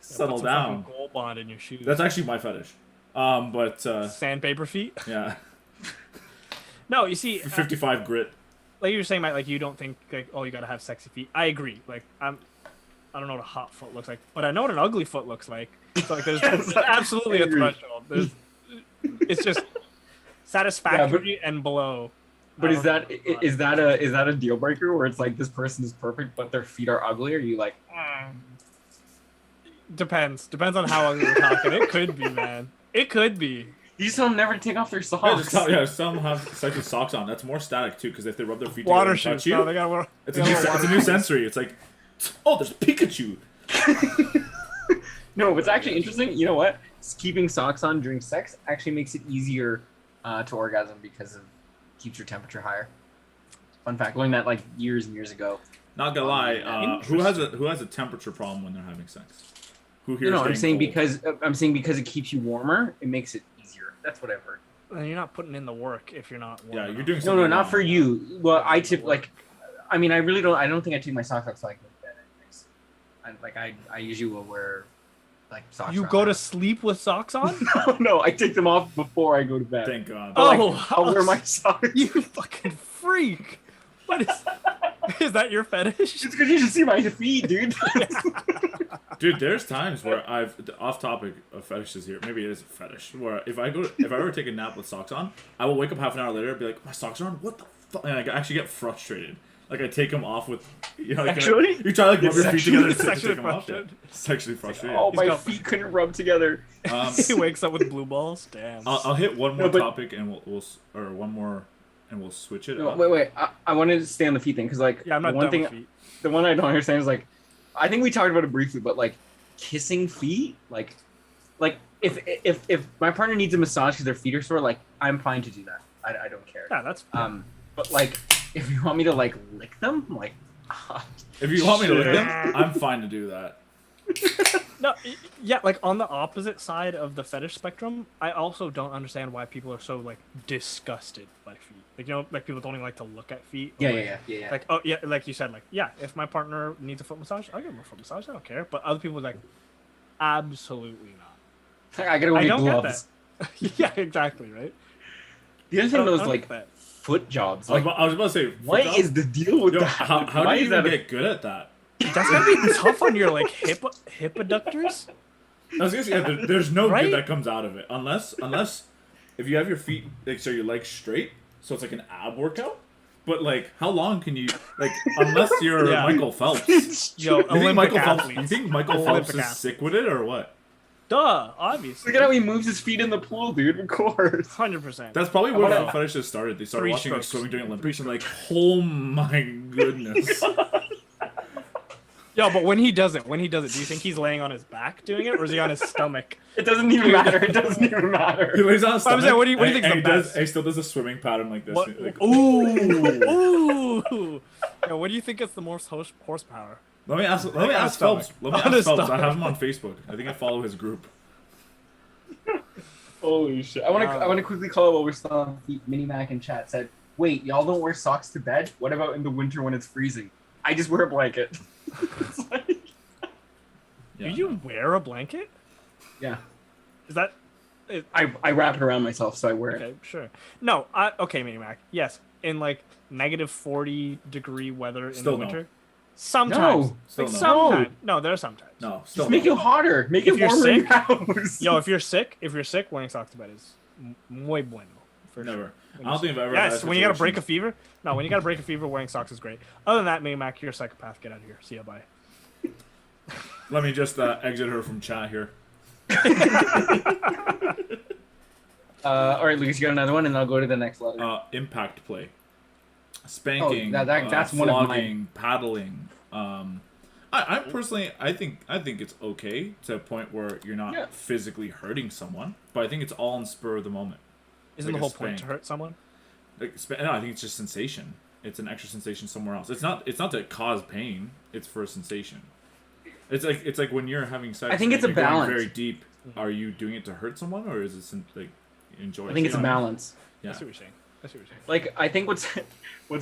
settle Put some down. fucking Gold bond in your shoes. That's actually my fetish. But Sandpaper feet. yeah, No, you see, 55 grit. like you were saying, Matt, like you don't think like, oh, you gotta have sexy feet. I agree. Like I don't know what a hot foot looks like, but I know what an ugly foot looks like. So like, there's absolutely I a agree. threshold. It's just satisfactory and below. But I is don't that know. is that a deal breaker where it's like this person is perfect but their feet are ugly? Or are you like? Depends on how ugly we're talking. It could be, man. It could be. You just tell them never to take off their Yeah, socks. some have sexy socks on. That's more static too, because if they rub their feet Water together and touch shoes. No, you, they gotta wear. it's they a new, gotta wear it's a water new shoes. sensory. It's like, oh, there's Pikachu. No, what's actually interesting, you know what? Keeping socks on during sex actually makes it easier to orgasm because it keeps your temperature higher. Fun fact, learned that like years and years ago. Not gonna lie, who has a temperature problem when they're having sex? Who here? No, I'm saying because it keeps you warmer, it makes it easier. That's what I've heard. And you're not putting in the work if you're not. Yeah, warm you're enough. doing No, something. not wrong. for you. Well, I tip like, I mean, I really don't. I don't think I take my socks off till I go to bed. Anyways, I usually will wear like socks. You around go the to house. sleep with socks on? No, I take them off before I go to bed. Thank God. But, like, Oh, I'll wear my socks. You fucking freak! What is? Is that your fetish? It's because you should see my feet, dude. Dude, there's times where I've off topic of fetishes here. Maybe it is a fetish. Where if I ever take a nap with socks on, I will wake up half an hour later and be like, my socks are on. What the fuck? And I actually get frustrated. Like I take them off with, you know, like, Actually? you try to like rub your feet together to take Sexually them off. frustrated. Sexually frustrated. Oh, my got- feet couldn't rub together. He wakes up with blue balls. Damn. I'll hit one more No, but- topic and we'll or one more and we'll switch it. No, up. wait. I wanted to stay on the feet thing because, like, Yeah, I'm not the one done thing, with feet. the one I don't understand is like, I think we talked about it briefly, but like, kissing feet, like if my partner needs a massage because their feet are sore, like, I'm fine to do that. I don't care. Yeah, that's. But like, if you want me to like lick them, like, If you want me to lick Sure. them, I'm fine to do that. No, yeah, like on the opposite side of the fetish spectrum, I also don't understand why people are so like disgusted by feet. Like, you know, like people don't even like to look at feet. or, yeah. Like, oh yeah, like you said, like, yeah, if my partner needs a foot massage, I'll give him a foot massage. I don't care. But other people are like, absolutely not. I gotta go I get don't get gloves. Yeah, exactly, right. The other thing I though don't is like get that. foot jobs. I was Like, about to say, what foot is job? the deal with Yo, that? how Why do you is that even a- get good at that? That's gonna be tough on your like hip adductors. I was gonna say, yeah, there's no Right? good that comes out of it unless if you have your feet like so your legs straight, so it's like an ab workout. But like, how long can you like unless you're Yeah. Michael Phelps? Yo, You think Olympic Michael Phelps? athletes. You think Michael Phelps Olympic is athletes. sick with it or what? Duh, obviously. Look at how he moves his feet in the pool, dude. Of course. 100%. That's probably where wanna- foot fetishes started. They started Three watching like strokes. swimming during Olympics and like, oh my goodness. Yo, but when he does it, do you think he's laying on his back doing it, or is he on his stomach? It doesn't even matter. It doesn't even He matter. lays on his I'm stomach. saying, what do you and- think's and the he does? best? He still does a swimming pattern like this. What? Like, Ooh, ooh. Yo, what do you think is the most horsepower? Let me ask On his stomach. Phelps. Let me On ask his Phelps. I stomach. have him on Facebook. I think I follow his group. Holy shit! I want to quickly call out what we're still on feet. Minimac in chat said, "Wait, y'all don't wear socks to bed? What about in the winter when it's freezing? I just wear a blanket." It's like- Yeah, Do you no. wear a blanket? yeah, Is that I wrap it around myself, so I wear it. okay? Sure. No, okay, Mini Mac. Yes, in like negative 40-degree weather in Still the no. winter. Sometimes. No. Still Like, no. sometimes. No, there are sometimes. No, still Just make no. it hotter. Make If it you're warmer in your sick- house. Yo, if you're sick, wearing socks to bed is muy bueno. For sure. Never. I don't think I've ever. Yes, had when you gotta break a situation- fever. No, when you gotta break a fever, wearing socks is great. Other than that, Mini Mac, you're a psychopath. Get out of here. See ya, bye. Let me just exit her from chat here. All right, Lucas, you got another one, and I'll go to the next letter. Impact play, spanking, that's one of mine. flogging, paddling. I personally, I think it's okay to a point where you're not Yeah. physically hurting someone, but I think it's all in spur of the moment. Isn't Like the a whole point to spank. hurt someone? Like, no, I think it's just sensation. It's an extra sensation somewhere else. It's not to cause pain. It's for a sensation. It's like when you're having sex. I think and it's a you're going balance. very deep. Are you doing it to hurt someone, or is it like enjoy? I think it's a it? balance. Yeah. I see what you're saying. Like, I think what's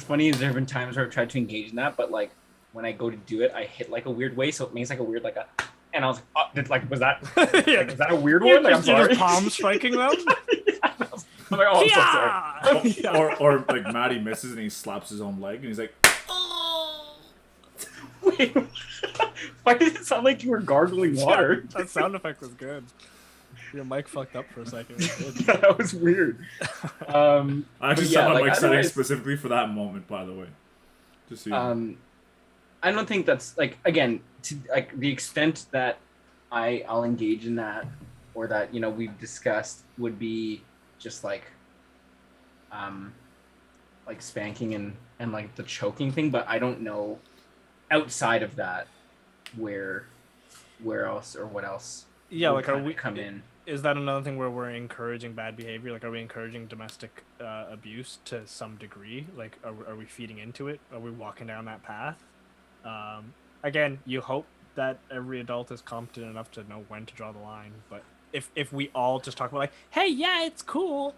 funny is there have been times where I've tried to engage in that, but like when I go to do it, I hit like a weird way, so it makes like a weird like a, and I was like, was that Yeah. like, was that a weird You're one? Like, I'm just, you're sorry. just palm striking them. I'm like, oh, I'm so sorry. Yeah. Or like Matty misses and he slaps his own leg and he's like, Wait, why did it sound like you were gargling water? That sound effect was good. Your mic fucked up for a second. It was good. Yeah, that was weird. I actually But set yeah, my like, mic setting otherwise- specifically for that moment, by the way. Just so you know. I don't think that's like, again, to like the extent that I'll engage in that, or that, you know, we've discussed, would be just like spanking and like the choking thing, but I don't know outside of that where else or what else Yeah, would like, are kinda we come in. Is that another thing where we're encouraging bad behavior? Like, are we encouraging domestic abuse to some degree? Like, are we feeding into it? Are we walking down that path? Again, you hope that every adult is competent enough to know when to draw the line. But if we all just talk about like, hey, yeah, it's cool,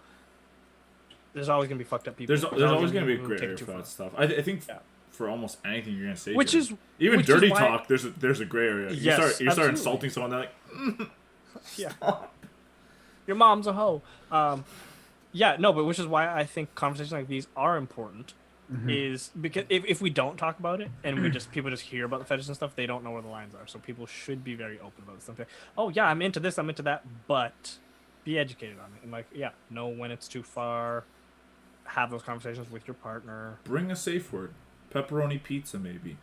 there's always gonna be fucked up people. There's always going to be a people who gray take it area too for far. that stuff. I think Yeah. for almost anything you're going to say, Which here, is even which is dirty why- talk. There's a gray area. Yes, you start absolutely. insulting someone, they're like, Yeah. Your mom's a hoe. Yeah, no, but which is why I think conversations like these are important. is because if we don't talk about it and people just hear about the fetish and stuff, they don't know where the lines are. So people should be very open about something. Oh yeah, I'm into this, I'm into that, but be educated on it and like know when it's too far. Have those conversations with your partner. Bring a safe word. Pepperoni pizza, maybe.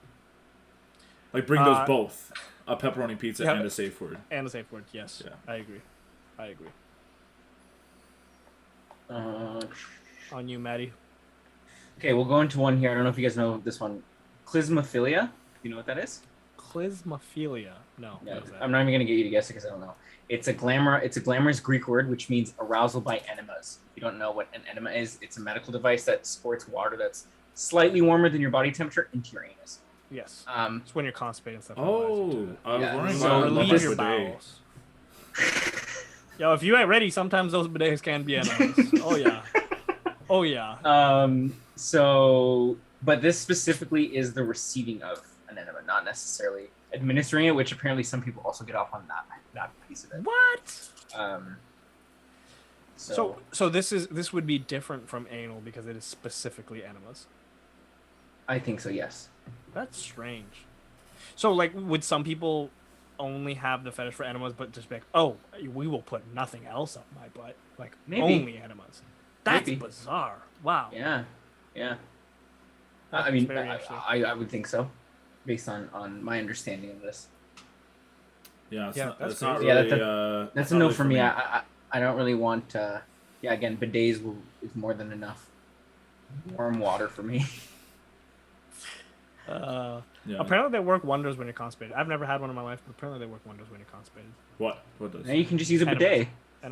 Like bring those both. A pepperoni pizza and a safe word. And a safe word, yes. Yeah. I agree. On you, Matty. Okay, we'll go into one here. I don't know if you guys know this one. Clismophilia. You know what that is? Clismophilia. No. Yeah, I'm not even gonna get you to guess it because I don't know. It's a glamorous Greek word which means arousal by enemas. If you don't know what an enema is, it's a medical device that squirts water that's slightly warmer than your body temperature into your anus. Yes. It's when you're constipated and stuff. Oh, I was wondering so relieve your bidet. bowels. Yo, if you ain't ready, sometimes those bidets can be enemas. Oh yeah. So, but this specifically is the receiving of an enema, not necessarily administering it, which apparently some people also get off on that piece of it. What? So this would be different from anal because it is specifically enemas. I think so, yes. That's strange. So like, would some people only have the fetish for enemas, but just be like, oh, we will put nothing else up my butt, like Maybe. only enemas? That's Maybe. bizarre. Wow. Yeah. That's I mean, very interesting. I would think so, based on my understanding of this. Yeah, that's not crazy. really. That's a no for me. I don't really want. Again, bidets is more than enough warm water for me. Apparently they work wonders when you're constipated. I've never had one in my life, but apparently they work wonders when you're constipated. What does? Now you can just use a bidet.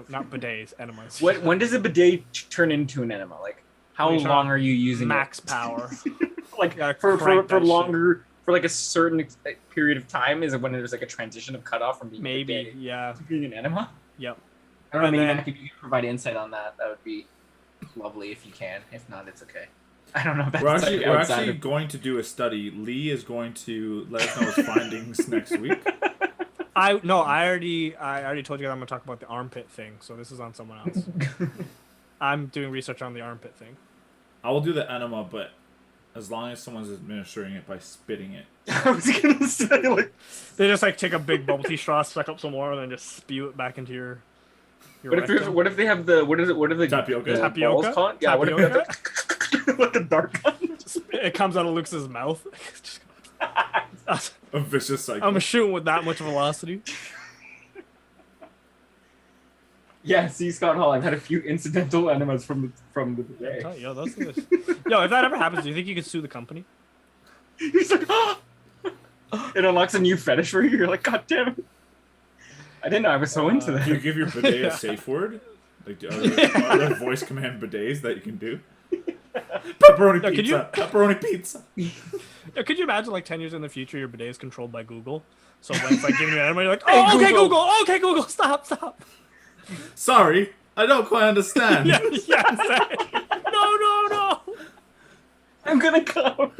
Not bidets, enemas. When does a bidet turn into an enema? Like, how long are you using max it? power? Like for longer, for like a certain period of time? Is it when there's like a transition of cutoff from being a bidet to being an enema? Yep. I don't know. Maybe if you can provide insight on that, that would be lovely if you can. If not, it's okay. I don't know. We're actually going to do a study. Lee is going to let us know his findings next week. I already told you guys I'm gonna talk about the armpit thing, so this is on someone else. I'm doing research on the armpit thing. I will do the enema, but as long as someone's administering it by spitting it. I was gonna say like they just like take a big bubble tea straw, suck up some more, and then just spew it back into your what if they have the what are the tapioca? balls called? Yeah, what if they have like a dark one? It comes out of Luke's mouth. A vicious cycle. I'm shooting with that much velocity. Yeah, see, Scott Hall, I've had a few incidental enemas from the day. Yo, if that ever happens, do you think you could sue the company? He's like, it unlocks a new fetish for you. You're like, God damn it. I didn't know I was so into that. Do you give your bidet a safe word? Like, are there voice command bidets that you can do? Pepperoni pizza. Pepperoni pizza. Could you imagine, like, 10 years in the future, your bidet is controlled by Google? So when it's like giving you an enema, you're like, oh, hey, okay, Google, stop. Sorry, I don't quite understand. No. I'm gonna come.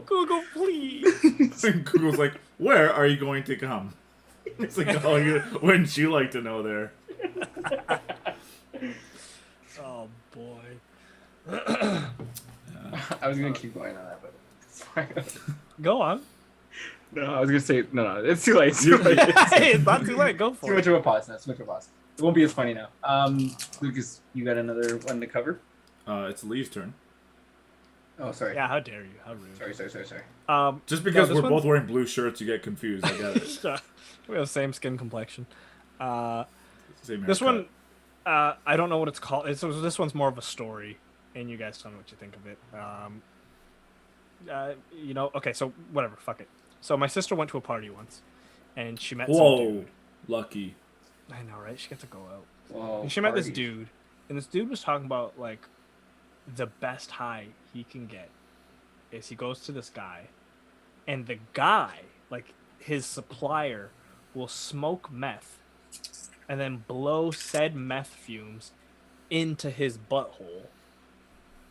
Google, please. And Google's like, where are you going to come? It's like, wouldn't you like to know there? Oh, boy. I was gonna keep going on that, but go on. No, I was gonna say no. It's too late. It's too late. It's not too late. Go for it. Too much of a pause. No, too much of a pause. It won't be as funny now. Lucas, you got another one to cover? It's Lee's turn. Oh, sorry. Yeah, how dare you? How rude. Sorry. Just because we're both wearing blue shirts, you get confused. I get it. We have the same skin complexion. Same this haircut. one, I don't know what it's called. This one's more of a story, and you guys tell me what you think of it. Okay, so whatever, fuck it. So my sister went to a party once, and she met some dude. Lucky. I know, right? She got to go out. Whoa, and she met this dude, and this dude was talking about, like, the best high he can get is he goes to this guy, and the guy, like, his supplier, will smoke meth and then blow said meth fumes into his butthole,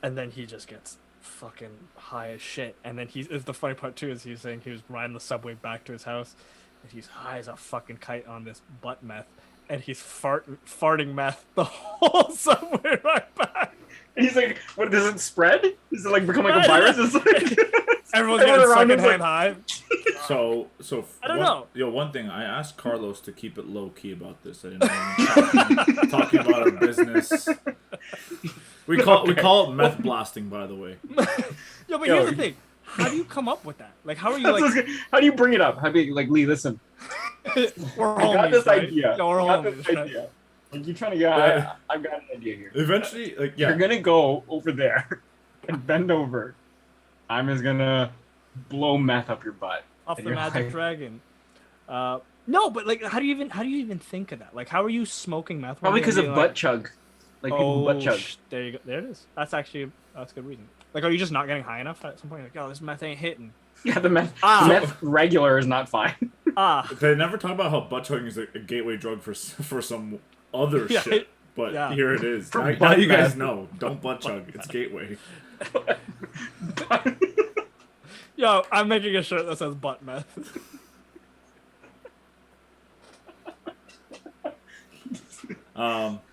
and then he just gets fucking high as shit. And then the funny part too is he's saying he was riding the subway back to his house, and he's high as a fucking kite on this butt meth, and he's farting meth the whole subway right back. And he's like, what What does it spread? Does it like become like a virus? It's like Everyone's getting secondhand high. So I don't know. One thing I asked Carlos to keep it low key about this. I didn't know him talking about our business. We call it meth blasting, by the way. Yo, but here's the thing. How do you come up with that? Like, how are you like? How do you bring it up? How do you like, Lee? Listen, we're homies, I got this right? idea. No, we're I got homies, this right? idea. Like, you're trying to get. I've got an idea here. Eventually, like You're gonna go over there and bend over. I'm just gonna blow meth up your butt. Off And the you're magic like- dragon. No, but like, how do you even think of that? Like, how are you smoking meth? Probably because of being butt chug. Like people butt chug. There you go. There it is. That's a good reason. Like, are you just not getting high enough at some point? Like, oh, this meth ain't hitting. Yeah, the meth regular is not fine. They never talk about how butt chugging is a gateway drug for some other shit. But here it is. Now you guys know. Don't butt chug. It's gateway. Yo, I'm making a shirt that says butt meth.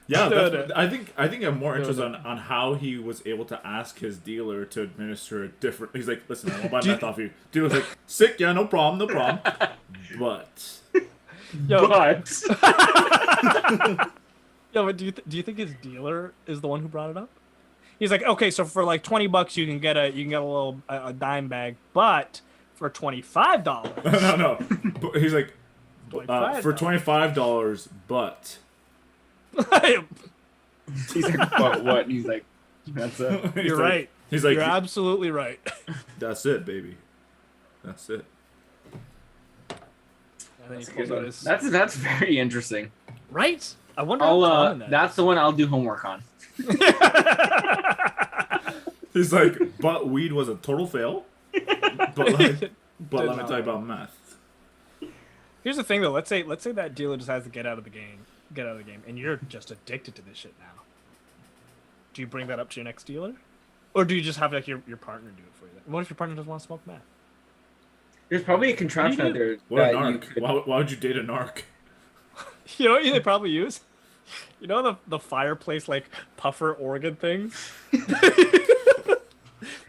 Yeah, I think I'm more interested on how he was able to ask his dealer to administer a different. He's like, listen, I won't buy meth off you. Dealer's like, sick, yeah, no problem. But Yo, But yo, but do you think his dealer is the one who brought it up? He's like, okay, so for like $20 you can get a little a dime bag, but for $25, no. But he's like, for $25, but. he's like, but what? And he's like, that's it. You're right. He's like, you're absolutely right. that's it, baby. That's it. And then he That's, a pulls good out one. his... That's very interesting. Right? I wonder how common that That's the one I'll do homework on. He's like, but weed was a total fail. But let me tell you about meth. Here's the thing, though. Let's say that dealer decides to get out of the game, and you're just addicted to this shit now. Do you bring that up to your next dealer, or do you just have like your partner do it for you? What if your partner doesn't want to smoke meth? There's probably a contraption out there. What a that you narc. could- Why would you date a narc? You know what they probably use? You know the fireplace like puffer organ thing?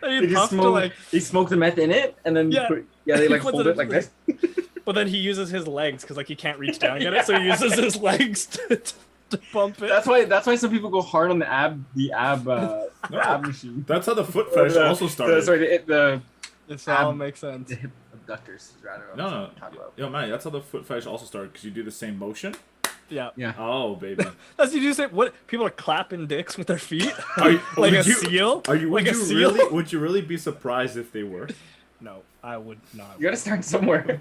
They smoke the meth in it, and then they like Puts hold it it like this. But then he uses his legs because like he can't reach down and get it, so he uses his legs to pump it. That's why some people go hard on the ab machine. That's how the foot fetish also started. This all makes sense. The hip abductors, rather. No. Yo, man, that's how the foot fetish also started, because you do the same motion. Yeah. Oh, baby. That's you do say what people are clapping dicks with their feet, Would a seal. Would you really be surprised if they were? No, I would not. You gotta start somewhere.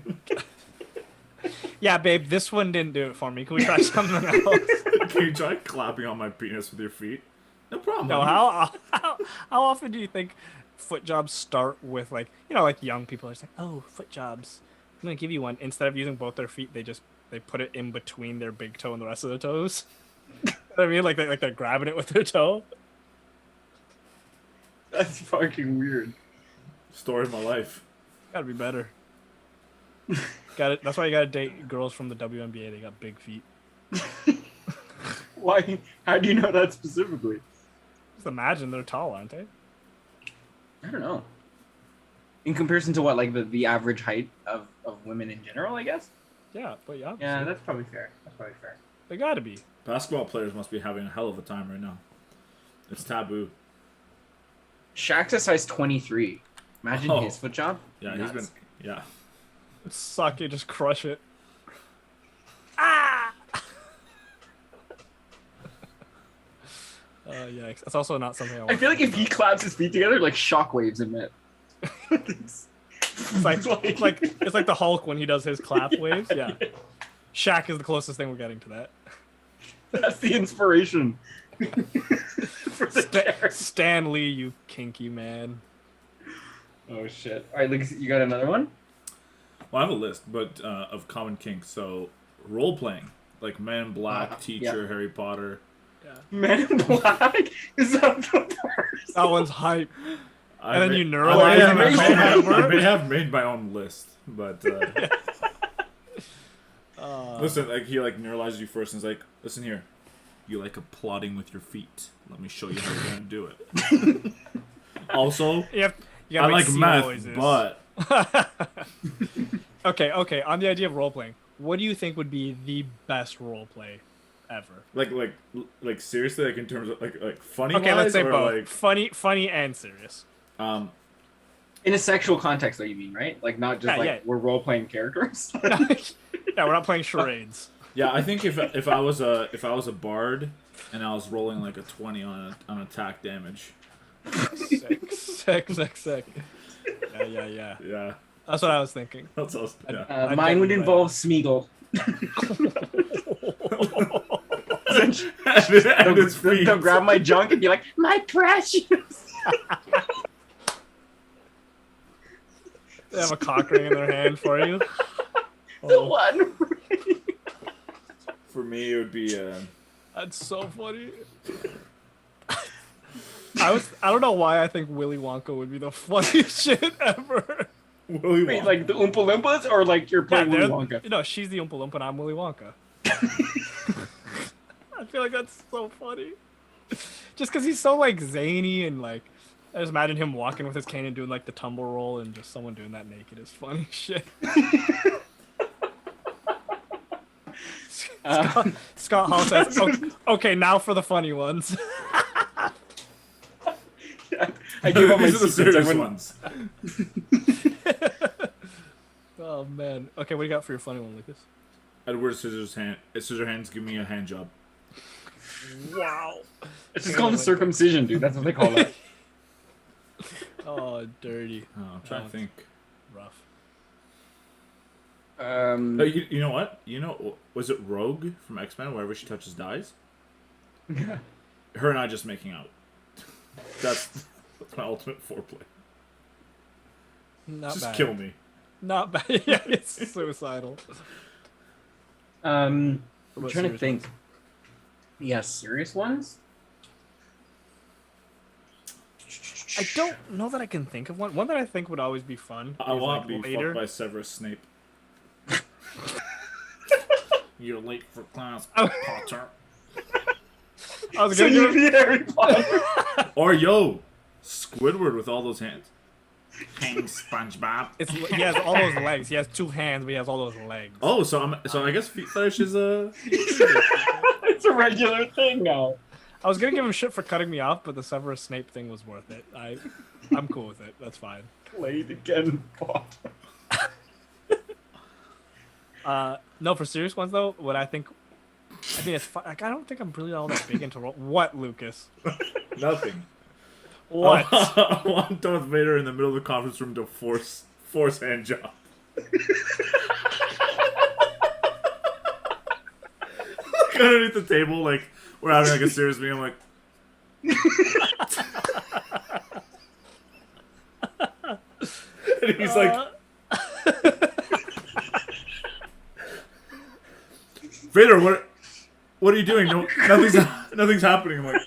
Yeah, babe, this one didn't do it for me. Can we try something else? Can you try clapping on my penis with your feet? No problem. No, how often do you think foot jobs start with like like young people are just like, oh, foot jobs, I'm gonna give you one. Instead of using both their feet, they put it in between their big toe and the rest of their toes. You know what I mean, like they're grabbing it with their toe. That's fucking weird. Story of my life. Gotta be better. That's why you gotta date girls from the WNBA. They got big feet. Why? How do you know that specifically? Just imagine they're tall, aren't they? I don't know. In comparison to what, like the average height of women in general, I guess. Yeah, but yeah. Yeah, that's probably fair. They gotta be. Basketball players must be having a hell of a time right now. It's taboo. Shaq's a size 23. Imagine his foot job. Yeah, Nuts. he's been. Yeah. Suck it, just crush it. Ah! Yikes. That's also not something I want. I feel like if he claps his feet together, like shockwaves emit. It's like the Hulk when he does his clap waves. Yeah. Shaq is the closest thing we're getting to that. That's the inspiration. For the Stan Lee, you kinky man. Oh shit! All right, Lucas, you got another one? Well, I have a list, but of common kinks. So, role playing, like Men in Black, Teacher, Harry Potter. Yeah. Men in Black is that the first? That one's hype. And then you I neuralize may have made my own list, but listen, like he like neuralizes you first and is like, listen here, You like applauding with your feet. Let me show you how you're gonna do it. Also, you gotta I make like C math, noises. but okay. On the idea of role playing, what do you think would be the best role play ever? like seriously, like in terms of like funny. Okay, let's say or both. Funny and serious. In a sexual context, though, you mean, right? Like not just we're role playing characters. Yeah, we're not playing charades. Yeah, I think if I was a bard and I was rolling like a 20 on attack damage. Sick. Yeah. Yeah. That's what I was thinking. That's awesome. Yeah. Mine would involve Smeagol. They'll grab my junk and be like, my precious. They have a cock ring in their hand for you. The one. For me, it would be. That's so funny. I don't know why I think Willy Wonka would be the funniest shit ever. Willy Wonka. Wait, like the Oompa Loompas, or like you're playing Willy Wonka? No, she's the Oompa Loompa and I'm Willy Wonka. I feel like that's so funny. Just because he's so like zany and like, I just imagine him walking with his cane and doing like the tumble roll, and just someone doing that naked is funny shit. Scott Hall says, okay, now for the funny ones. I give up my These are the serious ones. Oh man. Okay, what do you got for your funny one, Lucas? Edward Scissorhands, give me a hand job. Wow. It's just called a circumcision, dude. That's what they call it. Oh, dirty. Oh, I'm trying to think. Rough. You know what? Was it Rogue from X-Men? Wherever she touches dies. Yeah. Her and I just making out. That's my ultimate foreplay. Not just bad. kill me. Not bad. Yeah, it's suicidal. I'm trying to think. Yeah, serious ones? I don't know that I can think of one. One that I think would always be fun. I want to like be fucked by Severus Snape. You're late for class, Potter. I was gonna give him... Harry Potter. Or Squidward with all those hands. Hang SpongeBob. He has all those legs. He has 2 hands, but he has all those legs. Oh, so I guess feet fetish is a. It's a regular thing now. I was gonna give him shit for cutting me off, but the Severus Snape thing was worth it. I'm cool with it. That's fine. Played again, Potter. No, for serious ones though, I think it's fun. Like, I don't think I'm really all that big into what, Lucas? Nothing. What? I want Darth Vader in the middle of the conference room to force hand job. Like underneath the table, like we're having like a serious meeting. I'm like, and he's like, Vader, what are you doing? No, nothing's happening. I'm like.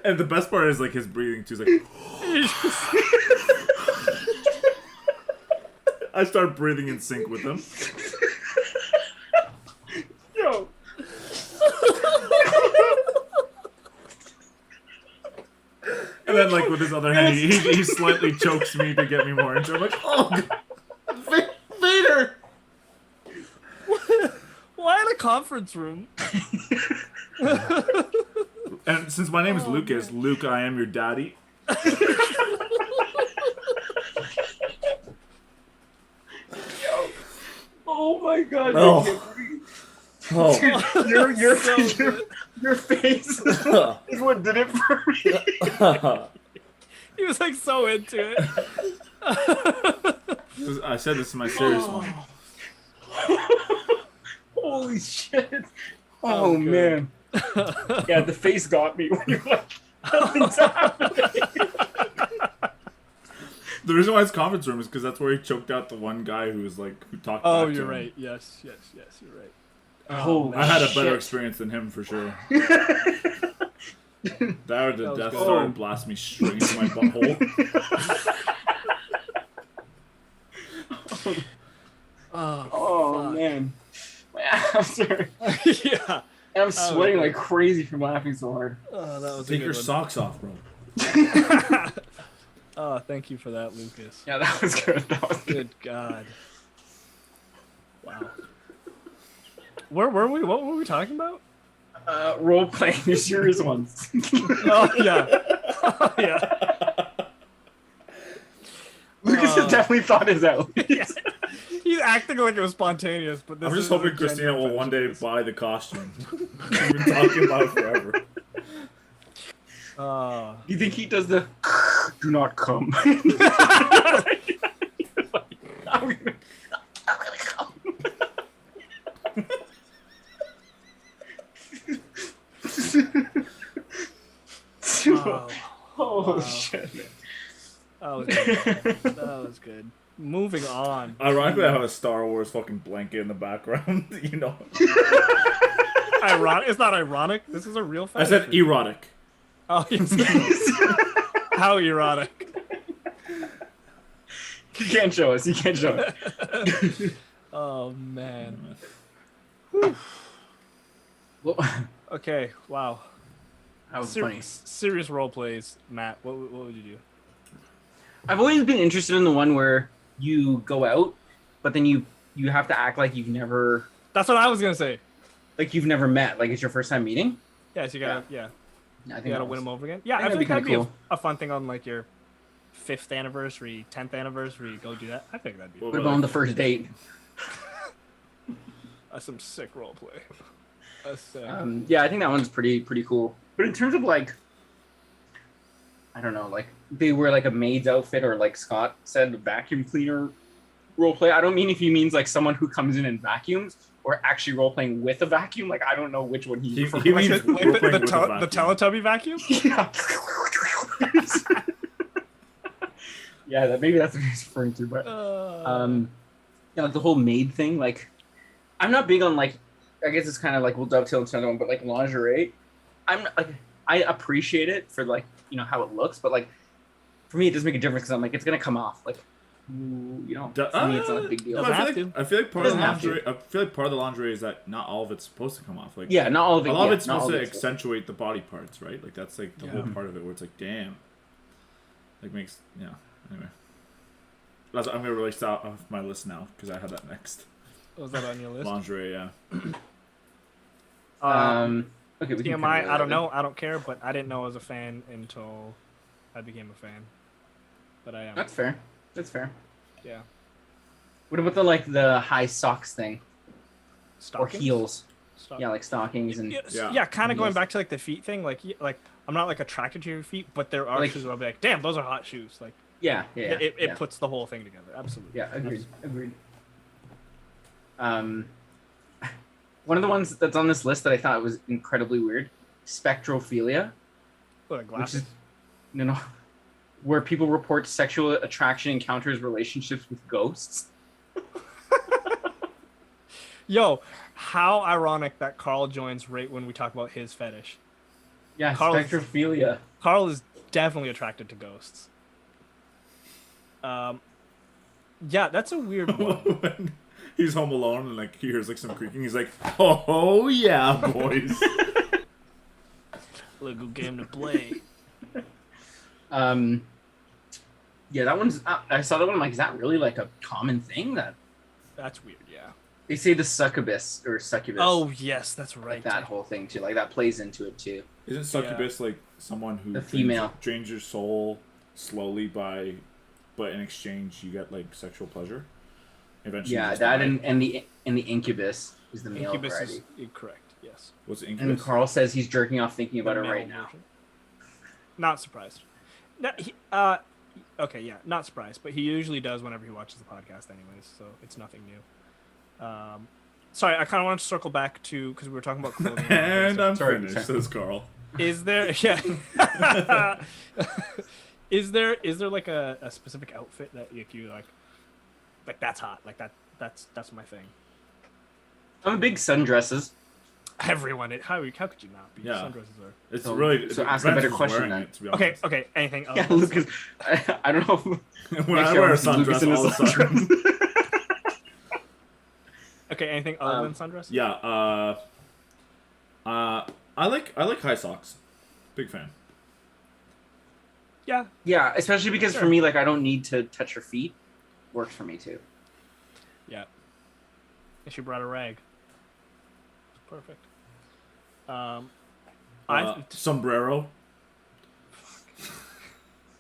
And the best part is like his breathing too. He's like, I start breathing in sync with him. Yo. And then like with his other hand, he slightly chokes me to get me more into it. I'm like, oh, Vader! Why in a conference room? And since my name is Lucas, man. Luke, I am your daddy. Yo. Oh my god. Oh. Dude, your face is what did it for me. He was like so into it. I said this in my serious one. Holy shit. Oh man. Yeah, the face got me when you're like, nothing's happening. The reason why it's conference room is because that's where he choked out the one guy who was like, who talked Oh, back to you're him. right. Yes, you're right. Oh, I had a better shit. experience than him for sure. That or the Death Star and blast me straight into my butthole. Oh man. My after. Yeah. And I'm sweating like crazy from laughing so hard. Oh, that was Take a your good socks off, bro. one. Oh, thank you for that, Lucas. Yeah, that was good. That was good. Good God. Wow. Where were we? What were we talking about? Role playing, the serious ones. Oh yeah. Oh, yeah. Lucas has definitely thought his out. Yeah. He's acting like it was spontaneous, but this I'm just is hoping a Christina genuine will one day fetish. buy the costume. We've been talking about it forever. You think he does the do not come? I'm gonna come. Oh shit. That was good. That was good. Moving on. Ironically, I have a Star Wars fucking blanket in the background. You know. Ironic? It's not ironic. This is a real I fetish. said erotic. Oh, yes. How erotic. You can't show us. You can't show us. Oh man. Well, Okay. Wow. that was funny. Serious role plays, Matt. What would you do? I've always been interested in the one where you go out, but then you have to act like you've never That's what I was gonna say. met, like it's your first time meeting. Yeah, so you gotta I think you gotta that win was- them over again. Yeah, I that'd feel be like that'd be kinda cool. a fun thing on like your 5th anniversary, 10th anniversary. Go do that. I think that'd be Well, What about on the first date? that's some sick role play. That's sick. Yeah, I think that one's pretty cool. But in terms of like, I don't know, like they wear like a maid's outfit or like Scott said, vacuum cleaner role play. I don't mean if he means like someone who comes in and vacuums or actually role playing with a vacuum. Like I don't know which one He prefers. means Like role playing the with a vacuum. Teletubby vacuum? Yeah. Yeah, maybe that's what he's referring to. But yeah, like the whole maid thing. Like, I'm not big on like. I guess it's kind of like we'll dovetail into another one, but like lingerie, I'm like I appreciate it for like how it looks, but like for me it does make a difference because I'm like it's gonna come off like for me it's not a big deal. Doesn't have I feel like part of the Doesn't have to. lingerie. I feel like part of the lingerie is that not all of it's supposed to come off. Like Yeah, not all of it. a lot of yeah, it's not all supposed to of it. accentuate the body parts, right? Like that's like the Yeah. whole part of it, where it's like, damn, like makes Anyway, I'm gonna release that off my list now because I had that next. Was that on your list? Lingerie, yeah. Okay, we can TMI, cover I don't that. know. I don't care, but I didn't know I was a fan until I became a fan. But I am. That's fair. That's fair. Yeah. What about the high socks thing Stockings? or heels? Stock- Yeah, like stockings and Yeah. kind of going Heels. back to like the feet thing. Like I'm not like attracted to your feet, but there are Like- shoes where I'll be like, damn, those are hot shoes. Like yeah. it puts the whole thing together. Absolutely. Yeah, agreed. One of the ones that's on this list that I thought was incredibly weird, spectrophilia, What, like which glasses? is where people report sexual attraction encounters, relationships with ghosts. Yo, how ironic that Carl joins right when we talk about his fetish. Yeah, Carl- spectrophilia. Carl is definitely attracted to ghosts. Yeah, that's a weird one. When he's home alone and like he hears like some creaking, he's like, "Oh yeah, boys." Look who came to play. Yeah, that one's. I saw that one. I'm like, is that really like a common thing? That That's weird, yeah. they say the succubus or succubus. Oh, yes, that's right. like that whole thing too. Like that plays into it too. Isn't succubus like someone who The female. drains your soul slowly but in exchange you get like sexual pleasure? Eventually, you Yeah, just that die. and the incubus is the male Incubus variety. is incorrect, yes. What's And incubus? Carl says he's jerking off thinking about The it male right now. version. Not surprised. No, okay, yeah, not surprised, but he usually does whenever he watches the podcast anyways, so it's nothing new. Sorry, I kind of wanted to circle back to, because we were talking about clothing. And I'm Sorry, finished, sorry. says Carl. Is there, is there like a specific outfit that you like that's hot, like that's my thing. I'm a big sundresses. Everyone, how could you not be? Yeah. Sundresses are. It's So- really so it ask a depends better who's question wearing then. it, to be Okay, honest. okay. Anything else? Yeah, Lucas. I don't know. When Next I year wear a I'll see Lucas sundress, in all of a his sudden, Okay, anything other than sundress? Yeah. I like high socks. Big fan. Yeah. Yeah, especially because Sure. for me, like, I don't need to touch your feet. Works for me too. Yeah. And she brought a rag. Perfect. Sombrero.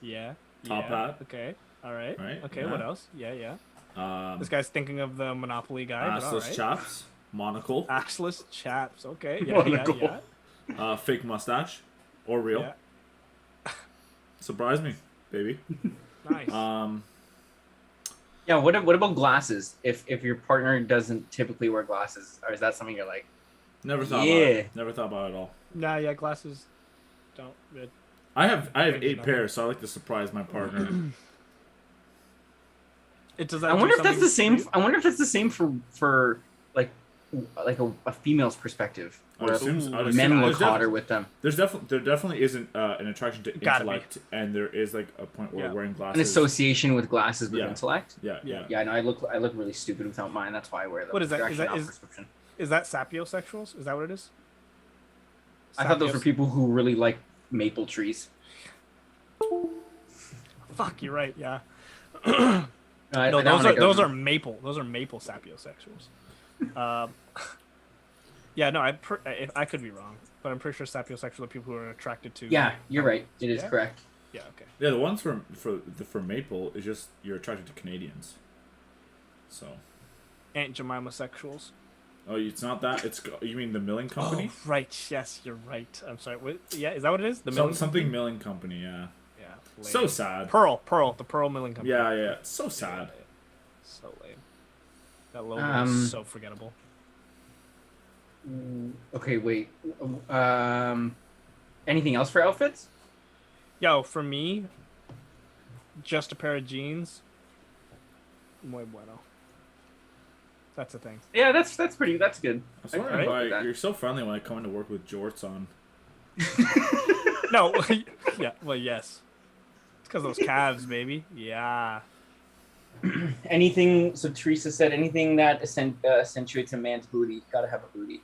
Yeah. Top hat. Okay. All right. Right, Okay. yeah. What else? Yeah. Um, This guy's thinking of the Monopoly guy. But all assless right. chaps. Monocle. Assless chaps. Okay. Yeah. Monocle. Fake mustache. Or real. Yeah. Surprise me, baby. Nice. Yeah. What about glasses? If your partner doesn't typically wear glasses, or is that something you're like? Never thought about Yeah. it. Never thought about it at all. Nah. Yeah. Glasses. Don't. It, I have Changes 8 nothing. pairs, so I like to surprise my partner. it does that. I wonder do if that's something the same. for you? I wonder if that's the same for like a female's perspective, I'd where assume- I'd men assume- look there's hotter with them. there definitely isn't an attraction to Gotta be. intellect, and there is like a point where Yeah. wearing An glasses. association with glasses with Yeah. intellect. Yeah. Yeah, no, I look really stupid without mine. That's why I wear them. What is that? They're Is actually that- not is- prescription. Is that sapiosexuals? Is that what it is? I thought those Sapios- were people who really like maple trees. Fuck, you're right. Yeah. No, No, those are maple. Those are maple sapiosexuals. Yeah, no, I could be wrong, but I'm pretty sure sapiosexuals are people who are attracted to. Yeah, you're right. It is Yeah? correct. Yeah. Okay. Yeah, the ones for maple is just you're attracted to Canadians. So, Aunt Jemima sexuals. oh, it's not that. You mean the milling company? Oh, right. Yes, you're right. I'm sorry. What, yeah, is that what it is? The Some- milling something company? milling company. Yeah. Yeah. Lame. So sad. Pearl, the Pearl Milling Company. Yeah. So sad. So lame. That logo Um, is so forgettable. Okay, wait. Anything else for outfits? Yo, for me, just a pair of jeans. Muy bueno. That's a thing. Yeah, that's good. I swear, Alright. why you're so friendly when I come into work with jorts on. No, yeah, well, yes. It's because those calves, baby. Yeah. Anything? So Teresa said anything that accentuates a man's booty. Gotta have a booty.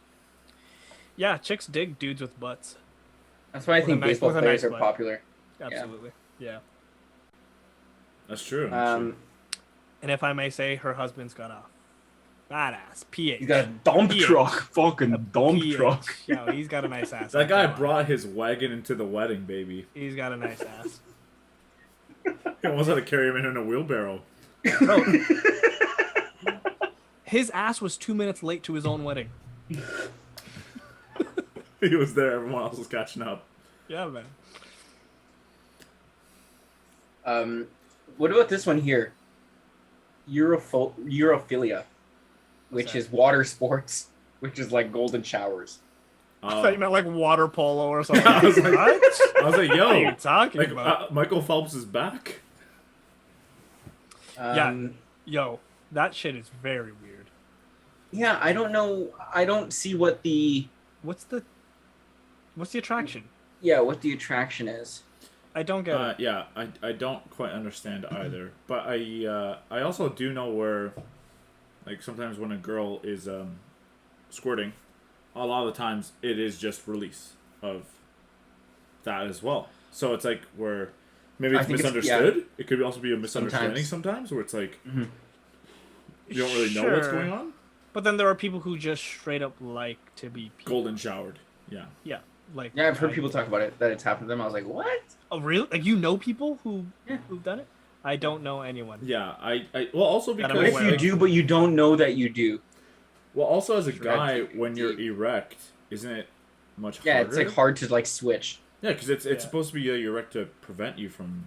Yeah, chicks dig dudes with butts. That's why I With a think nice- baseball with a players nice are butt. popular. Absolutely. Yeah. That's true. Um, And if I may say, her husband's got a badass PH. he's got a dump PH. truck. Fucking dump PH. truck. Yo, he's got a nice ass. that guy Come on. brought his wagon into the wedding, baby. He's got a nice ass. He almost had to carry him in a wheelbarrow. Bro, his ass was 2 minutes late to his own wedding. He was there. Everyone else was catching up. Yeah, man. What about this one here? Europhilia, which that? is water sports, which is like golden showers. I thought you meant like water polo or something. I was like- what? I was like, What are you yo, talking like about? Michael Phelps is back. Yo, that shit is very weird. Yeah, I don't know. I don't see what the What's the attraction? what the attraction is. I don't get it. Yeah, I don't quite understand either. But I also do know where, like, sometimes when a girl is squirting, a lot of the times it is just release of that as well. So it's like where maybe I it's think it's- misunderstood. It could also be a misunderstanding Sometimes. sometimes where it's like Mhm. you don't really know what's Sure. going on. But then there are people who just straight up like to be people. Golden showered. Yeah. Yeah, like Yeah, I've heard people talk about it, that it's happened to them. I was like, what? Oh, really? Like you know people who've done it? I don't know anyone. Yeah. I well also That because I'm What if aware you of. do, but you don't know that you do? well also as a Sure, guy that's when you're deep. erect, isn't it much Yeah, harder? it's like hard to like switch. Yeah, because it's Yeah. supposed to be erect to prevent you from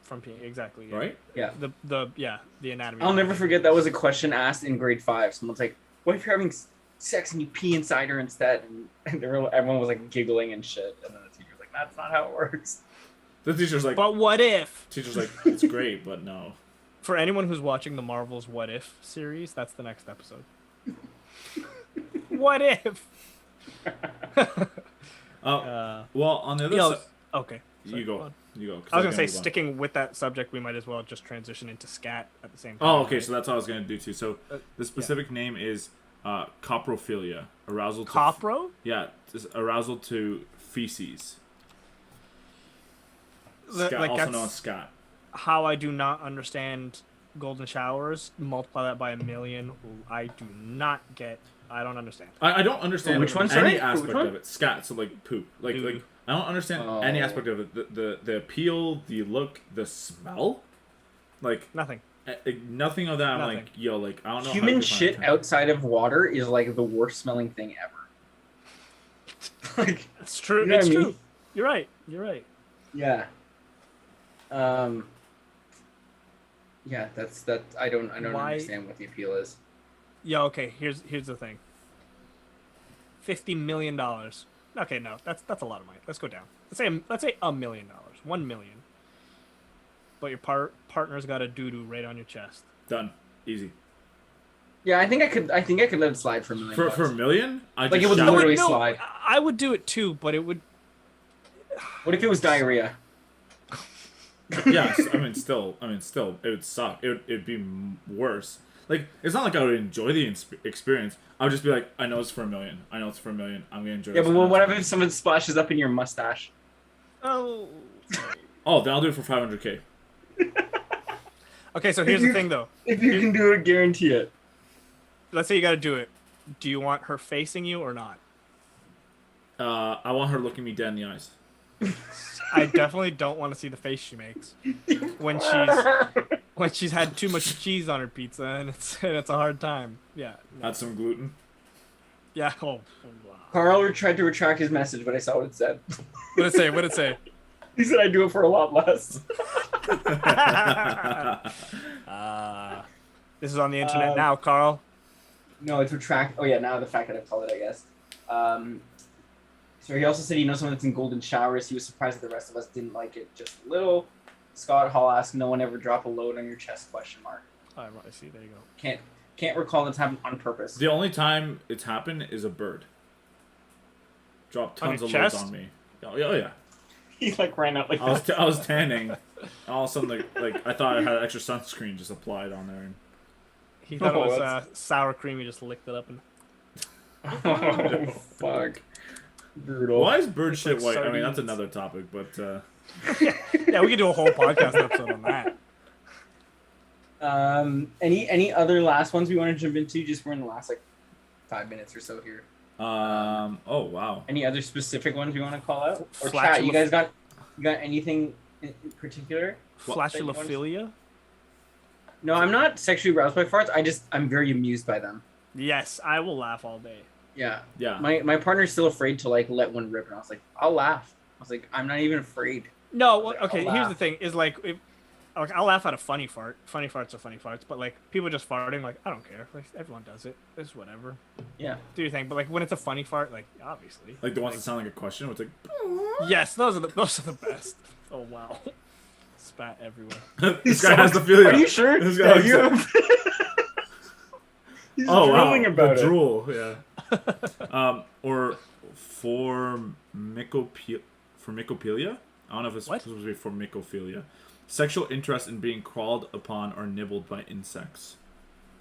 From peeing, exactly. Yeah. right. Yeah. The anatomy. I'll never forget that was a question asked in grade 5. Someone's like, "What if you're having sex and you pee inside her instead?" And everyone was like giggling and shit. And then the teacher was like, "That's not how it works." The teacher's like, But what if? teacher's like, it's great, but no. For anyone who's watching the Marvel's What If series, that's the next episode. What if? Well, on the other Yo, side, Okay. You go. 'Cause I was gonna say, move on. sticking with that subject, we might as well just transition into scat at the same time. Oh, okay. right? So that's what I was gonna do too. So the specific name is coprophilia, arousal to Copro? arousal to feces. Like, Scat, also that's known as scat. how I do not understand golden showers. Multiply that by 1,000,000. I do not get. I don't understand. I don't understand Which one, any sorry? aspect Which one? of it. Scat, so like poop. Like Poo. I don't understand any aspect of it. The appeal, the look, the smell, like Nothing. nothing of that. I'm Nothing. like, yo, like I don't know. Human how shit outside of water is like the worst smelling thing ever. Like, It's true. You know It's what I true. mean? You're right. You're right. yeah. Yeah, that's that. I don't Why- understand what the appeal is. Yeah. Okay. Here's the thing. $50 million. Okay, no, that's a lot of money. Let's go down. Let's say $1 million. 1 million. But your partner's got a doo-doo right on your chest. Done. Easy. Yeah, I think I could let it slide for $1 million. For $1 million, I Like, just it would shower- literally no, slide. I would do it too, but it would. What if it was diarrhea? Yes, I mean, still, it would suck. It'd be worse. Like, it's not like I would enjoy the experience. I would just be like, I know it's for $1 million. I know it's for $1 million. I'm gonna enjoy. Yeah, this. but what if someone splashes up in your mustache? Oh. Oh, then I'll do it for $500K. Okay, so here's the thing though. If you can do it, guarantee it. Let's say you got to do it. Do you want her facing you or not? I want her looking me dead in the eyes. I definitely don't want to see the face she makes when she's had too much cheese on her pizza and it's a hard time. Yeah. No. Add some gluten. Yeah. Oh. Wow. Carl tried to retract his message, but I saw what it said. What did it say? He said I'd do it for a lot less. This is on the internet now, Carl. No, it's retract. Oh yeah, now the fact that I called it, I guess. So he also said he knows someone that's in golden showers. He was surprised that the rest of us didn't like it just a little. Scott Hall asked, "No one ever drop a load on your chest?" Question mark. Oh, I see. There you go. Can't recall it's happened on purpose. The only time it's happened is a bird. Dropped tons your of loads chest? on me. Oh yeah. He like ran out like I was tanning, and all of a sudden like I thought I had extra sunscreen just applied on there. He thought Oh, it was that's- sour cream. He just licked it up and. Oh fuck. Brutal. Why is bird shit like white? I mean, that's sardines. another topic, but Yeah, we could do a whole podcast episode on that. Any other last ones we want to jump into? Just we're in the last like 5 minutes or so here. oh wow. Any other specific ones you want to call out? Or Flatula- chat? You guys got anything in particular? Flatulophilia? No, I'm not sexually aroused by farts. I'm very amused by them. Yes, I will laugh all day. Yeah. Yeah. My partner's still afraid to like let one rip, and I was like, I'll laugh. I was like, I'm not even afraid. No, well, Like, okay. I'll Here's laugh. the thing: is like, I'll laugh at a funny fart. Funny farts are funny farts, but like people just farting, like I don't care. Like everyone does it. It's whatever. Yeah. Do your thing. But like when it's a funny fart, like obviously. Like the ones that sound like a question. It's like Yes, those are the best. Oh wow. Spat everywhere. this guy has the feeling. Are you sure? This guy Yeah, has you the- have... He's Oh wow. drooling about The it. drool. Yeah. Or formicophilia. I don't know if it's What? supposed to be formicophilia. Sexual interest in being crawled upon or nibbled by insects.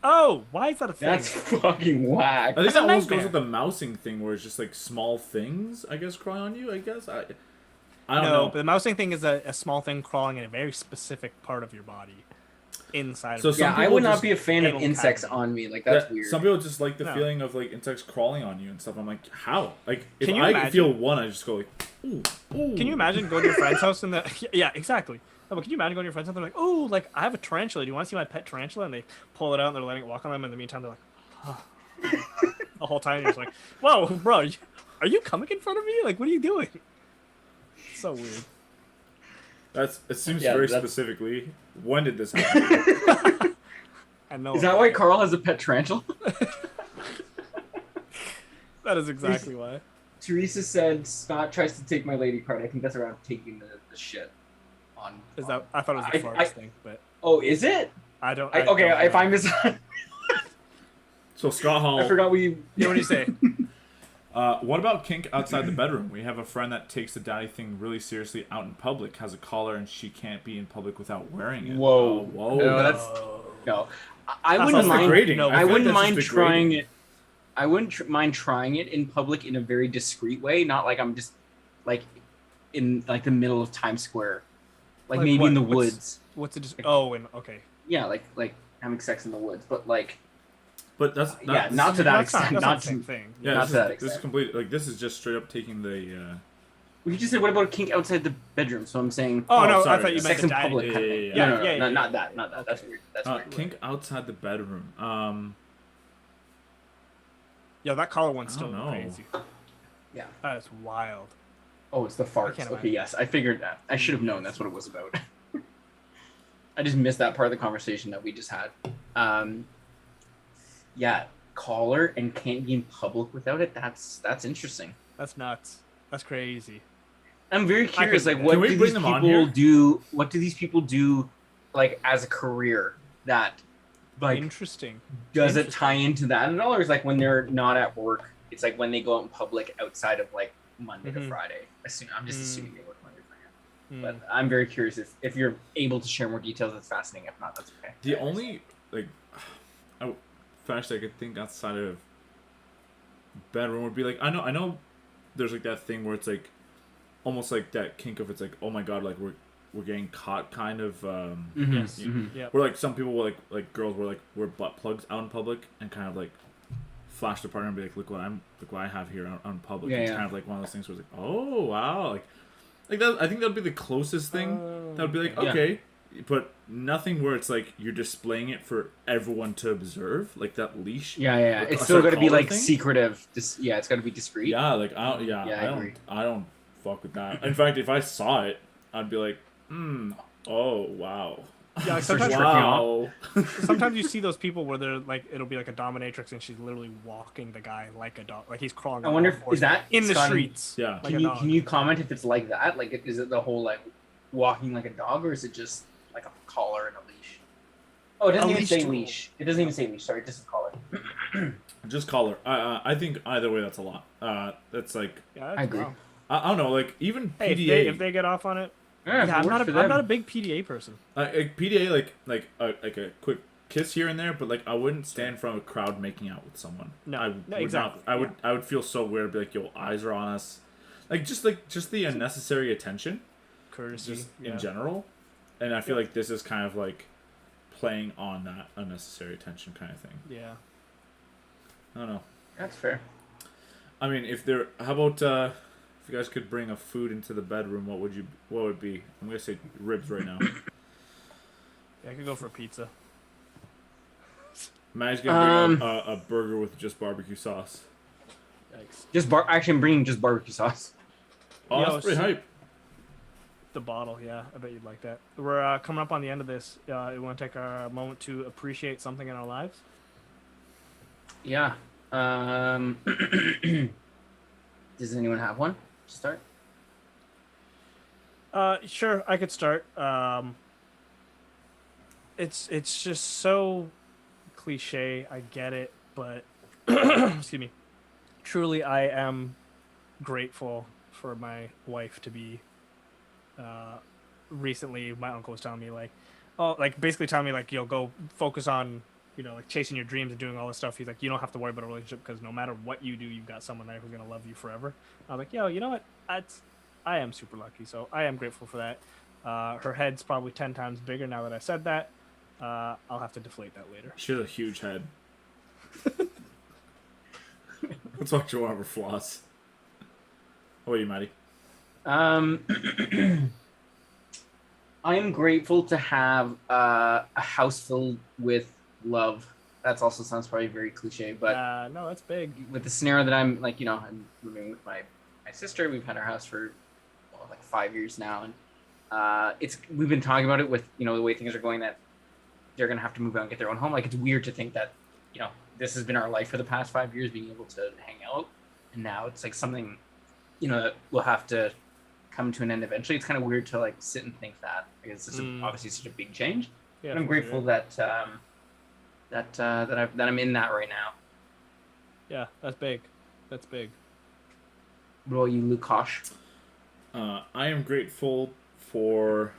Oh, why is that a thing? That's fucking whack. I think That's that a almost nightmare. goes with the mousing thing, where it's just like small things, I guess, crawling on you. I guess I don't no, know. but the mousing thing is a small thing crawling in a very specific part of your body, inside. So of some Yeah, I people would not just be a fan of anal insects cavity. on me. Like that's Yeah, weird. Some people just like the No. feeling of like insects crawling on you and stuff. I'm like, how? Like if Can you I imagine? feel one, I just go like, ooh, ooh. Can you imagine going to your friend's house and yeah, exactly. No, but can you imagine going to your friend's house and they're like, oh, like I have a tarantula. Do you want to see my pet tarantula? And they pull it out and they're letting it walk on them. In the meantime, they're like, oh. The whole time you're just like, whoa, bro, are you coming in front of me? Like, what are you doing? It's so weird. It seems Yeah, very that's- specifically. When did this happen? I know. Is that why Carl has a pet tarantula? That is exactly why. Teresa said Scott tries to take my lady card. I think that's around taking the shit on. Is that? I thought it was the farts thing, but Oh, is it? I don't. Okay, don't if know. I miss, So Scott Hall. I forgot we. Yeah, what do you say? What about kink outside the bedroom? We have a friend that takes the daddy thing really seriously out in public, has a collar, and she can't be in public without wearing it. Whoa. Whoa. No, that's no. I That's wouldn't mind. degrading. No, I I feel like wouldn't that's mind just trying degrading. it. I wouldn't mind trying it in public in a very discreet way, not like I'm just like in like the middle of Times Square, like maybe what? in the woods. What's it? Okay. Yeah, like having sex in the woods, but like But that's yeah, not to that That's extent. Not Not the same to. thing. Yeah, Not this to that is extent. complete. Like this is just straight up taking the. We just said what about kink outside the bedroom? So I'm saying Oh, no, sorry. I thought you meant sex the in daddy. public kind of thing. Yeah, No, yeah, not that. That's weird. That's weird. Kink outside the bedroom. Yo, that collar one's I still don't know. crazy. Yeah. That's wild. Oh, it's the farts. can't Okay, imagine. yes, I figured that. I should have known that's what it was about. I just missed that part of the conversation that we just had. Yeah, collar and can't be in public without it. That's interesting. That's nuts. That's crazy. I'm very curious. could- Like, what Can we do bring these them on people here? do? What do these people do, like as a career? That, like, Interesting. does it Interesting. tie into that at all, or is like when they're not at work? It's like when they go out in public outside of like Monday to Mhm. Friday. I'm just assuming they work Monday to Friday. Hmm. But I'm very curious if you're able to share more details. That's fascinating. If not, that's okay. The only like, fact I could think outside of bedroom would be like I know, there's like that thing where it's like, almost like that kink of it's like, oh my god, like we're getting caught kind of. Mhm, Yes. mhm. Yeah. Where like some people will like girls will like wear butt plugs out in public and kind of like flash their partner and be like, look what I have here out in public. Yeah, It's yeah. kind of like one of those things where it's like, oh wow, like that. I think that would be the closest thing. That would be like, Yeah. okay, but nothing where it's like you're displaying it for everyone to observe, like that leash. Yeah. Like, It's a still got to be collar like thing? secretive. Yeah, it's got to be discreet. Yeah, like Yeah, I agree. I don't fuck with that. In fact, if I saw it, I'd be like, oh wow. Yeah, like sometimes, Wow. sometimes you see those people where they're like, it'll be like a dominatrix and she's literally walking the guy like a dog, like he's crawling. I on wonder all if fours is that in the Scott, streets. Yeah. Like Can a you dog. can you comment if it's like that? Like, is it the whole like walking like a dog, or is it just like a collar and a leash? Oh, it doesn't A even leash say too. leash. It doesn't even say leash. Sorry, just a collar. Just collar. I think either way, that's a lot. That's like Yeah, I agree. wow. I don't know. Like even Hey, PDA. if they get off on it, Yeah, if it I'm works not for a, them. I'm not a big PDA person. Like PDA, like a quick kiss here and there, but like I wouldn't stand in front of a crowd making out with someone. No, I no, would exactly, not. I would feel so weird. Be like, yo, eyes are on us. Just the unnecessary attention, Courtesy. just yeah. in general. And I feel like this is kind of like playing on that unnecessary attention kind of thing. Yeah. I don't know. That's fair. I mean, how about if you guys could bring a food into the bedroom, what would it be? I'm gonna say ribs right now. Yeah, I could go for pizza. Maddie's gonna bring a burger with just barbecue sauce. Yikes. Actually, I'm bringing just barbecue sauce. Oh, Yo, that's pretty so- hype. The bottle, yeah. I bet you'd like that. We're coming up on the end of this. We want to take a moment to appreciate something in our lives. Yeah. Does anyone have one to start? Sure, I could start. It's just so cliche. I get it, but excuse me. Truly, I am grateful for my wife to be. Recently, my uncle was telling me basically telling me like, yo, go focus on, like chasing your dreams and doing all this stuff. He's like, you don't have to worry about a relationship because no matter what you do, you've got someone there who's gonna love you forever. I was like, yo, you know what? I am super lucky, so I am grateful for that. Her head's probably 10 times bigger now that I said that. I'll have to deflate that later. She has a huge head. Let's watch you over floss. How about you, Matty? I am grateful to have a house filled with love. That also sounds probably very cliche, but No, that's big. with the scenario that I'm I'm moving with my sister. We've had our house for like 5 years now, and we've been talking about it with the way things are going, that they're gonna have to move out and get their own home. Like, it's weird to think that this has been our life for the past 5 years, being able to hang out, and now it's like something that will have to come to an end eventually. It's kind of weird to like sit and think that, because it's obviously such a big change. Yeah, but I'm for grateful sure. that I'm in that right now. Yeah, that's big. That's big. What about you, Lukash? I am grateful for.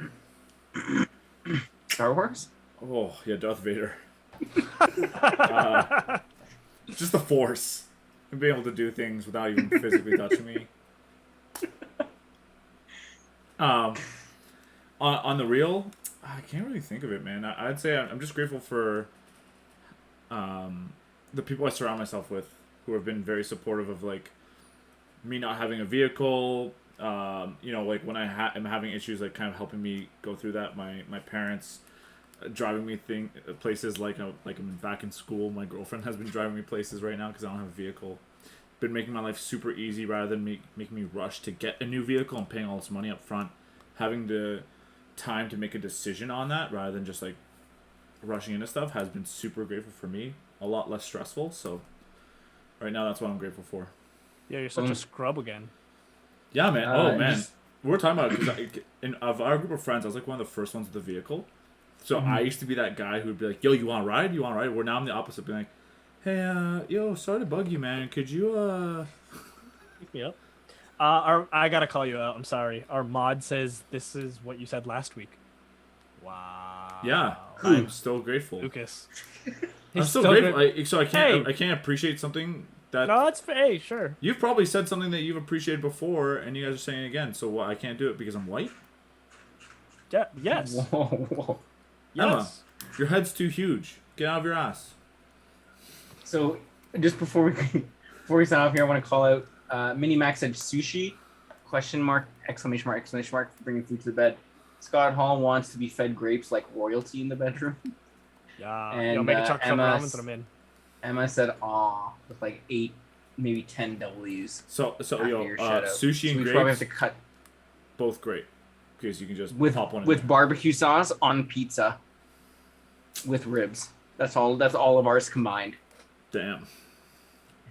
Star Wars? Oh yeah, Darth Vader. Just the Force, and being able to do things without even physically touching me. On the real, I can't really think of it, man. I'd say I'm just grateful for the people I surround myself with, who have been very supportive of like me not having a vehicle. Like when I am having issues, like kind of helping me go through that. My parents driving me places like I'm back in school. My girlfriend has been driving me places right now because I don't have a vehicle. Been making my life super easy rather than making me rush to get a new vehicle and paying all this money up front. Having the time to make a decision on that rather than just like rushing into stuff has been super grateful for me. A lot less stressful. So right now, that's what I'm grateful for. Yeah, you're such a scrub again. Yeah, man. Man. We were talking about it because of our group of friends, I was like one of the first ones with the vehicle. So I used to be that guy who would be like, yo, you want to ride? You want to ride? Where now I'm the opposite, being like, hey, yo, sorry to bug you, man. Could you, Yep. I gotta call you out. I'm sorry. Our mod says this is what you said last week. Wow. Yeah, I'm still grateful. Lukasz. I'm still grateful. I can't appreciate something that. No, it's hey, sure. You've probably said something that you've appreciated before, and you guys are saying it again. So what? I can't do it because I'm white. Yeah. Yes. Whoa. Yes. Emma, your head's too huge. Get out of your ass. So, just before we sign off here, I want to call out Mini Max said sushi, question mark, exclamation mark, exclamation mark, for bringing food to the bed. Scott Hall wants to be fed grapes like royalty in the bedroom. Yeah. And make a chocolate Emma, ramen and I'm in. Emma said aw with like 8, maybe 10 W's. So yo, sushi and we grapes. Probably have to cut both great because you can just pop one in with there. barbecue sauce on pizza with ribs. That's all of ours combined. Damn.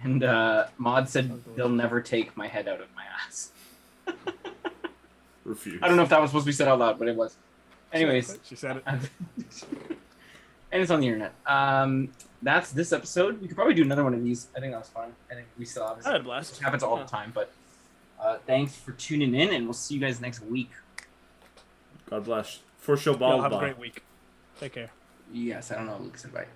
And Maud said they'll never take my head out of my ass. Refuse. I don't know if that was supposed to be said out loud, but it was. Anyways, She said it. and it's on the internet. That's this episode. We could probably do another one of these. I think that was fun. I think we still have. I had a blast. It happens all the time, but thanks for tuning in, and we'll see you guys next week. God bless. For sure, Y'all have a great week. Take care. Yes, I don't know. Lucas, bye.